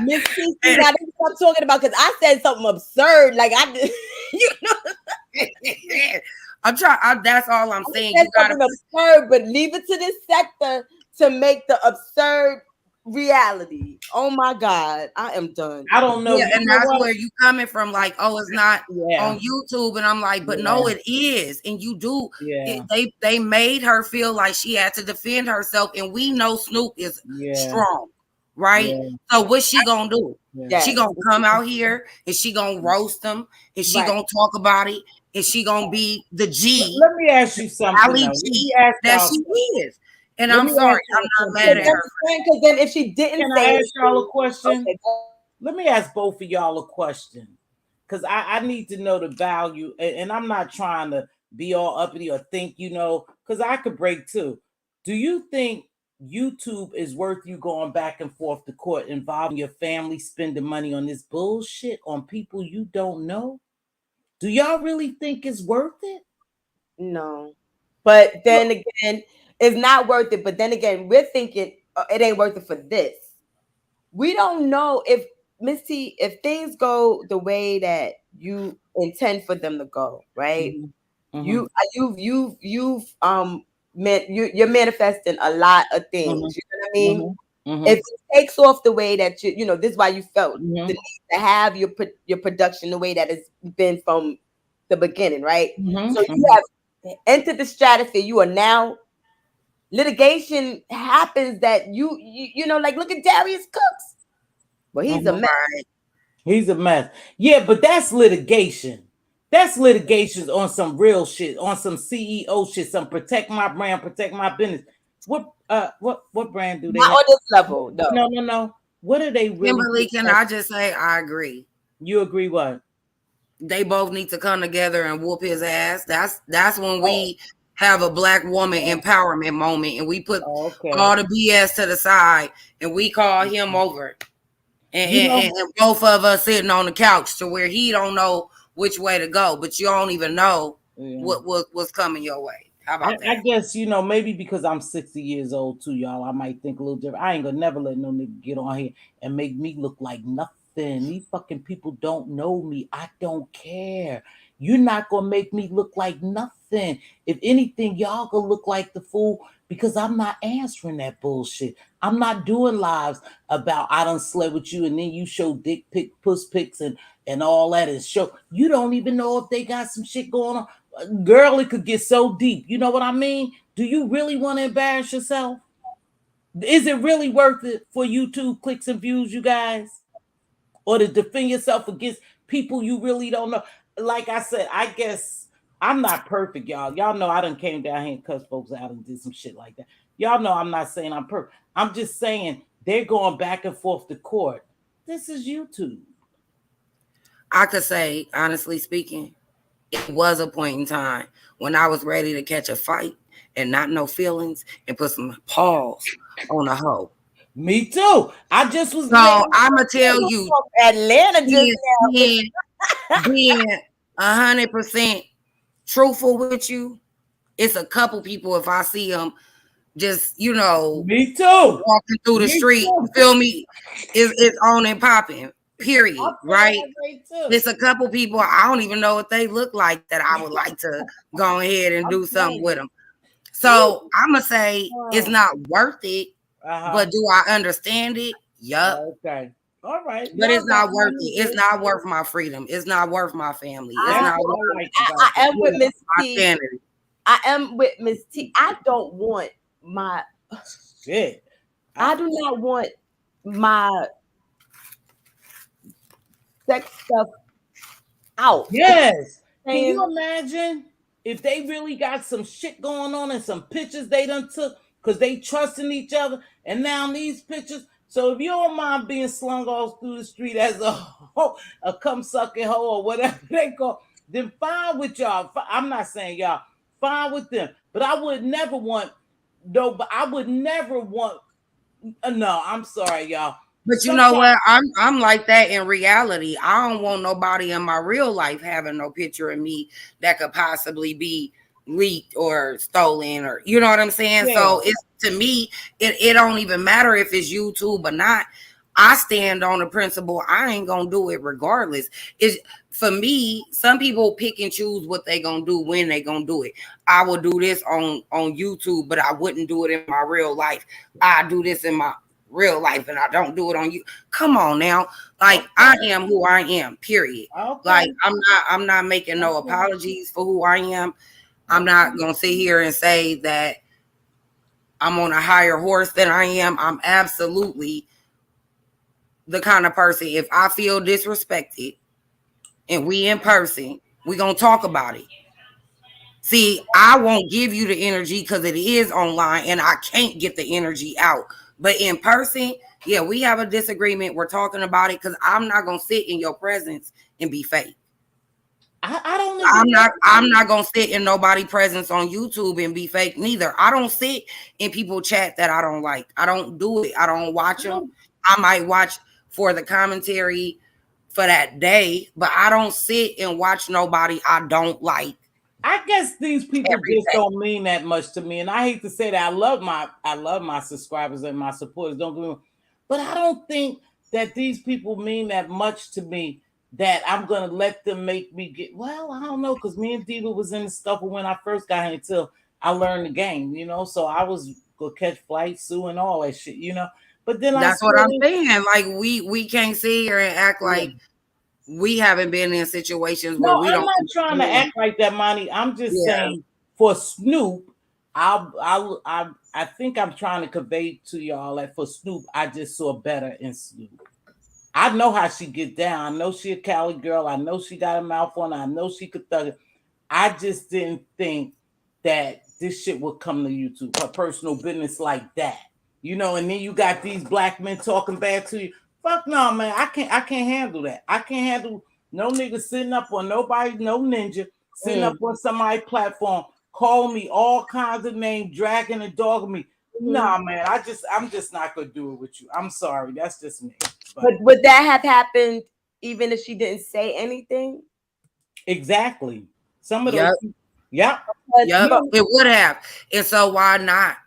Miss T, I didn't stop talking about because I said something absurd. Like I did, you know. I'm trying. That's all I'm saying. You gotta absurd, but leave it to this sector to make the absurd reality. Oh my God, I am done. I don't know. Yeah, and that's where you coming from. Like, oh, it's not on YouTube, and I'm like, but no, it is. And you do. Yeah. They made her feel like she had to defend herself, and we know Snoop is strong, right? Yeah. So what's she gonna do? Yeah. She gonna come out here and she gonna roast them, and she gonna talk about it, and she gonna be the G. Let me ask you something. That she is. And I'm sorry, I'm not mad at her. Because then if she didn't, can I ask y'all a question? Okay. Let me ask both of y'all a question, because I need to know the value, and I'm not trying to be all uppity or think, you know, because I could break too. Do you think YouTube is worth you going back and forth to court, involving your family, spending money on this bullshit on people you don't know? Do y'all really think it's worth it? No, but then again, it's not worth it. But then again, we're thinking it ain't worth it for this. We don't know if Miss T, if things go the way that you intend for them to go, right? Mm-hmm. You're manifesting a lot of things. Mm-hmm. You know what I mean? Mm-hmm. Mm-hmm. If it takes off the way that you know, this is why you felt the need to have your production the way that it's been from the beginning, right? Mm-hmm. So you have entered the stratosphere. You are now. Litigation happens that you know, like look at Darius Cooks. Well, he's a mess. He's a mess. Yeah, but that's litigation. That's litigations on some real shit, on some CEO shit, some protect my brand, protect my business. What brand do they not have? On this level? No. What are they really? Kimberly, can I just say I agree? You agree what? They both need to come together and whoop his ass. That's when we have a Black woman empowerment moment, and we put all the BS to the side, and we call him over, And, You know, and both of us sitting on the couch to where he don't know which way to go, but you don't even know yeah. what's coming your way. How about I that? guess, maybe because I'm 60 years old too, y'all, I might think a little different. I ain't gonna never let no nigga get on here and make me look like nothing. These fucking people don't know me. I don't care. You're not gonna make me look like nothing. If anything, y'all gonna look like the fool because I'm not answering that bullshit. I'm not doing lives about I done slept with you and then you show dick pic, puss pics and all that and show. You don't even know if they got some shit going on. Girl, it could get so deep. You know what I mean? Do you really want to embarrass yourself? Is it really worth it for YouTube clicks and views, you guys? Or to defend yourself against people you really don't know? Like I said, I guess I'm not perfect, y'all. Y'all know I done came down here and cussed folks out and did some shit like that. Y'all know I'm not saying I'm perfect. I'm just saying they're going back and forth to court. This is YouTube. I could say, honestly speaking, it was a point in time when I was ready to catch a fight and not no feelings and put some paws on a hoe. Me too. I just was So I'ma tell you, Atlanta just being 100% truthful with you, it's a couple people if I see them just me too. walking through the Me street, too. you feel me? It's on and popping. Period. Right? It's a couple people I don't even know what they look like that I would like to go ahead and do something with them. So I'm gonna say it's not worth it, but do I understand it? Yup. Okay. All right. But it's not worth it. It's not worth my freedom. It's not worth my family. It's not worth I am with Miss my T. sanity. I am with Miss T. I don't want my shit. I do not want my sex stuff out. Yes. Can you imagine if they really got some shit going on and some pictures they done took because they trusting each other and now these pictures. So if you don't mind being slung off through the street as a cum sucking hoe or whatever they call, then fine with y'all. I'm not saying y'all fine with them, but I would never want but I would never want. No, I'm sorry, y'all. But you know what? I'm like that in reality. I don't want nobody in my real life having no picture of me that could possibly be leaked or stolen, or you know what I'm saying? Yeah. So it's to me, it don't even matter if it's YouTube or not. I stand on the principle I ain't gonna do it regardless. It's for me, some people pick and choose what they gonna do when they gonna do it. I will do this on YouTube, but I wouldn't do it in my real life. I do this in my real life and I don't do it on you. Come on now. Like I am who I am, period. Like I'm not making no apologies for who I am. I'm not gonna sit here and say that I'm on a higher horse than I am. I'm absolutely the kind of person, if I feel disrespected and we in person, we gonna talk about it. See, I won't give you the energy because it is online and I can't get the energy out. But in person, yeah, we have a disagreement. We're talking about it because I'm not gonna sit in your presence and be fake. I don't. I'm not gonna sit in nobody's presence on YouTube and be fake neither. I don't sit in people chat that I don't like. I don't do it. I don't watch them. I might watch for the commentary for that day, but I don't sit and watch nobody I don't like. I guess these people just don't mean that much to me, and I hate to say that. I love my subscribers and my supporters. Don't get me wrong, but I don't think that these people mean that much to me that I'm gonna let them make me get. Well, I don't know, because me and Diva was in the scuffle when I first got here until I learned the game, So I was gonna catch flight, sue, and all that shit, But then that's what I'm saying. Like we can't sit here and act like we haven't been in situations where we don't. I'm not trying to act like that, Monty. I'm just saying for Snoop, I think I'm trying to convey to y'all that for Snoop, I just saw better in Snoop. I know how she get down. I know she a Cali girl. I know she got a mouth on her. I know she could thug it. I just didn't think that this shit would come to YouTube, her personal business like that. And then you got these black men talking bad to you. Fuck no, man. I can't handle that. I can't handle no nigga sitting up on nobody, no ninja, sitting up on somebody's platform, calling me all kinds of names, dragging and dogging me. Nah, man, I'm just not gonna do it with you. I'm sorry, that's just me. But would that have happened even if she didn't say anything? Exactly. Some of those Yep. people, yep. Yep. But It would have. And so why not?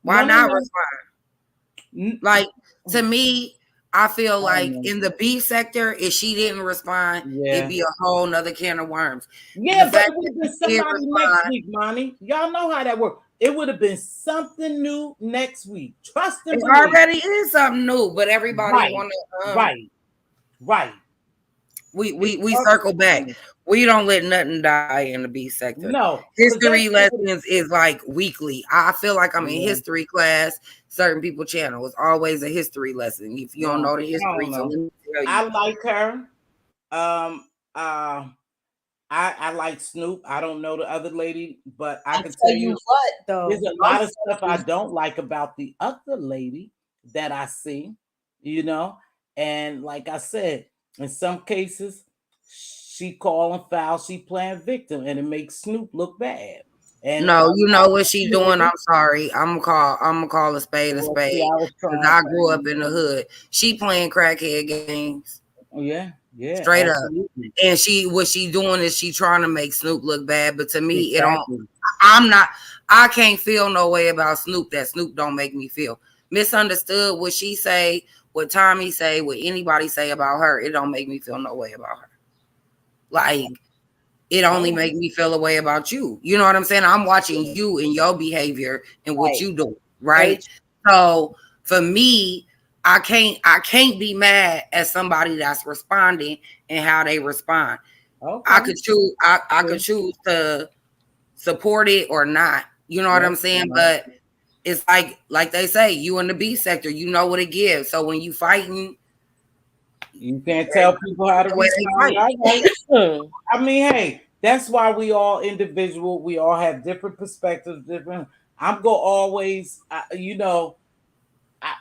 Why No, no, not no. respond? Like, to me, I feel I don't like know. in the B sector, if she didn't respond, it'd Yeah. be a whole nother can of worms. The Yeah, but fact it would that have been she did somebody next respond, week, Monty. Y'all know how that works. It would have been something new next week. Trust and it believe. already is something new, but everybody Right, want to right, right. we circle back. We don't let nothing die in the B sector. No, because History lessons is like weekly. I feel like I'm in yeah. history class, certain people channel. It's always a history lesson. If you don't Well, know the I history, don't so know. let me tell I you. like her. I like Snoop. I don't know the other lady, but I can tell tell you you what though, there's a lot of stuff I don't like about the other lady that I see, you know. And like I said, in some cases, she calling foul, she playing victim, and it makes Snoop look bad. And No, you know what she doing. yeah, I'm sorry. I'm gonna call a spade a well, see, spade. I was Cause trying I grew up in the to. hood. She playing crackhead games. Yeah, yeah, Straight up. absolutely, And what she doing is she trying to make Snoop look bad. But to me, it don't exactly. I'm not I can't feel no way about Snoop that Snoop don't make me feel. Misunderstood what she say, what Tommy say, what anybody say about her, it don't make me feel no way about her. Like, it only Oh, make me feel a way about you. You know what I'm saying? I'm watching you and your behavior and what right, you do, very right? So for me, I can't be mad at somebody that's responding and how they respond. I okay. could choose I Yeah, could choose to support it or not. You know what yeah, I'm saying? yeah. But it's like they say, you in the B sector, you know what it gives. So when you fighting, You can't tell everybody people how to the way they respond. fight. All right. Hmm. I mean, hey, that's why we all individual. We all have different perspectives. Different. I'm gonna always, you know.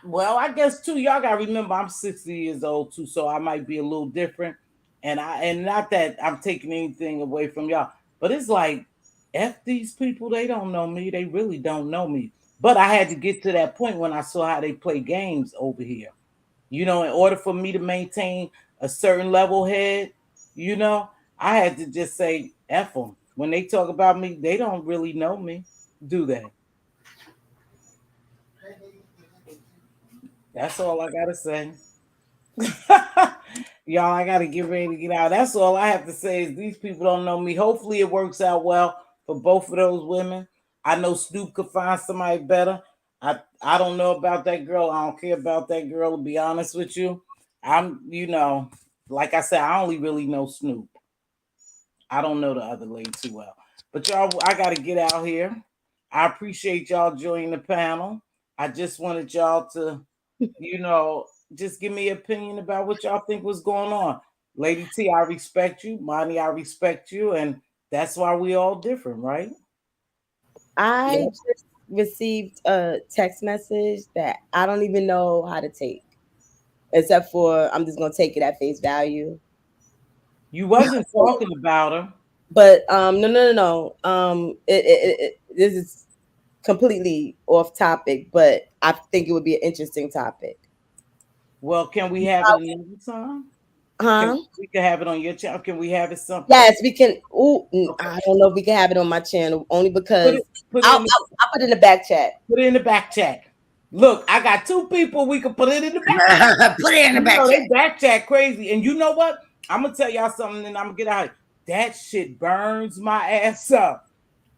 Well, I guess too. Y'all gotta remember, I'm 60 years old too, so I might be a little different. And not that I'm taking anything away from y'all, but it's like, f these people. They don't know me. They really don't know me. But I had to get to that point when I saw how they play games over here. You know, in order for me to maintain a certain level head, you know, I had to just say F them. When they talk about me, they don't really know me, do they? That's all I gotta say. Y'all, I gotta get ready to get out. That's all I have to say is these people don't know me. Hopefully it works out well for both of those women. I know Snoop could find somebody better. I don't know about that girl. I don't care about that girl, to be honest with you. You know, like I said, I only really know Snoop. I don't know the other lady too well. But y'all, I gotta get out here. I appreciate y'all joining the panel. I just wanted y'all to, you know, just give me an opinion about what y'all think was going on. Lady T, I respect you. Monty, I respect you. And that's why we all different, right? I Yep. just received a text message that I don't even know how to take, except for I'm just gonna take it at face value. You wasn't talking about her. But no, no, no, no. This is completely off topic, but I think it would be an interesting topic. Well, can we have it another time? Huh? We can have it on your channel? Can we have it some? Yes, we can. Ooh, Okay. I don't know if we can have it on my channel only Put because it put it I'll, in I'll, the I'll put it in the back chat. put it in the back chat. Look, I got two people. We can put it in the back. Put it in the You back know, chat. they back chat crazy. And you know what? I'm gonna tell y'all something and I'm gonna get out. That shit burns my ass up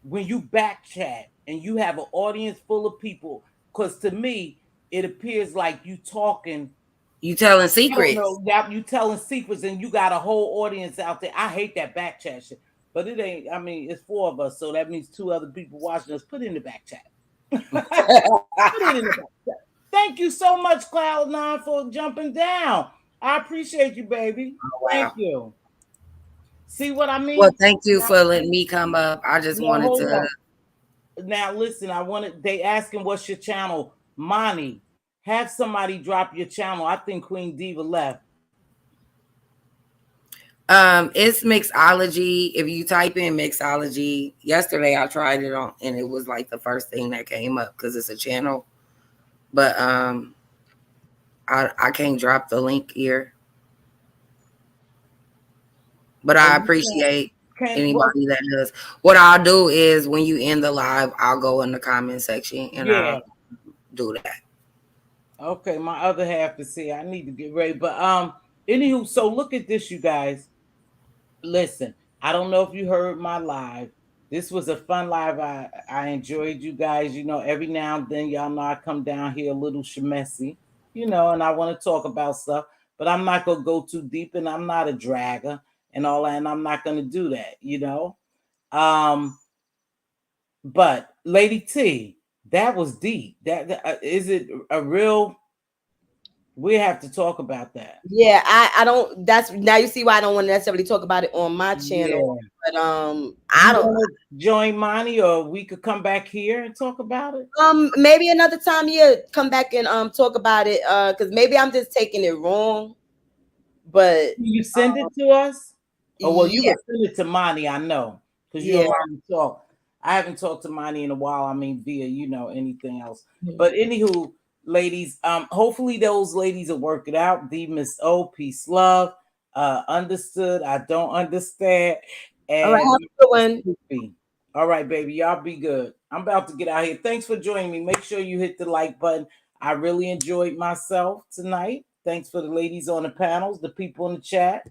when you back chat and you have an audience full of people. Cause to me, it appears like you talking. You telling I don't secrets. know. You telling secrets and you got a whole audience out there. I hate that back chat shit. But it ain't, I mean, it's four of us, so that means two other people watching us. Put it in the back chat. Put it in the back chat. Thank you so much, Cloud9, for jumping down. I appreciate you, baby. Oh, Thank wow. you. See what I Well, mean? thank you Now, for letting me come up. I just now wanted hold to. on. Now listen, I wanted they asking what's your channel, Monty. Have somebody drop your channel. I think Queen Diva left. It's Mixology. If you type in Mixology, yesterday I tried it on, and it was like the first thing that came up because it's a channel. But I can't drop the link here. But Oh, I you appreciate can't. Well, anybody that does. What I'll do is when you end the live, I'll go in the comment section and yeah. I'll do that. Okay, my other half is here. I need to get ready. But anywho, so look at this, you guys. Listen, I don't know if you heard my live. This was a fun live. I enjoyed you guys. You know, every now and then, y'all know I come down here a little messy, you know, and I want to talk about stuff, but I'm not gonna go too deep, and I'm not a dragger and all that, and I'm not gonna do that, you know. Um, but Lady T, that was deep. Is it a real? We have to talk about that. Yeah, I don't. That's now you see why I don't want to necessarily talk about it on my channel. Yeah. But I You don't. want to join Monty, or we could come back here and talk about it? Maybe another time, yeah, come back and talk about it. Because maybe I'm just taking it wrong. But You send it to us? Oh, well, you yeah, can send it to Monty, I know, because you and yeah. Monty talk. I haven't talked to Monty in a while. I mean, via, you know, anything else. But anywho, ladies, hopefully those ladies will work it out. The Miss O, peace, love. Understood. I don't understand. All right, And have a good one. Snoopy. All right, baby. Y'all be good. I'm about to get out here. Thanks for joining me. Make sure you hit the like button. I really enjoyed myself tonight. Thanks for the ladies on the panels, the people in the chat.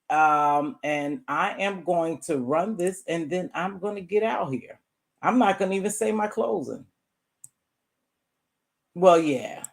And I am going to run this, and then I'm going to get out here. I'm not going to even say my closing. Well, yeah.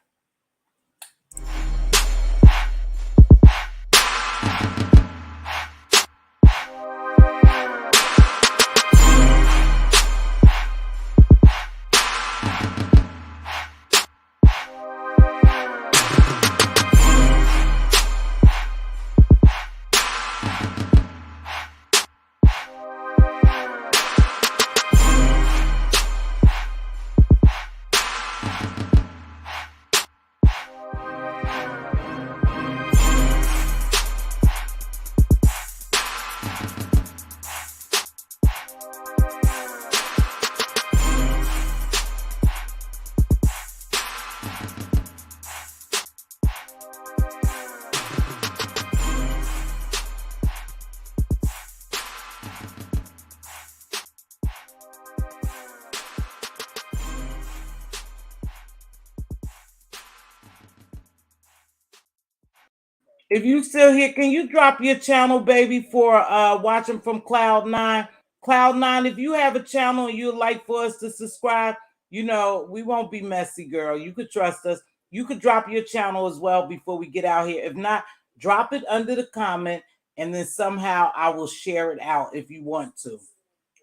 If you still here, can you drop your channel, baby, for watching from Cloud9? Cloud9, if you have a channel and you'd like for us to subscribe, you know, we won't be messy, girl. You could trust us. You could drop your channel as well before we get out here. If not, drop it under the comment, and then somehow I will share it out if you want to.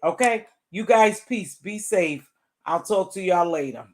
Okay? You guys, peace. Be safe. I'll talk to y'all later.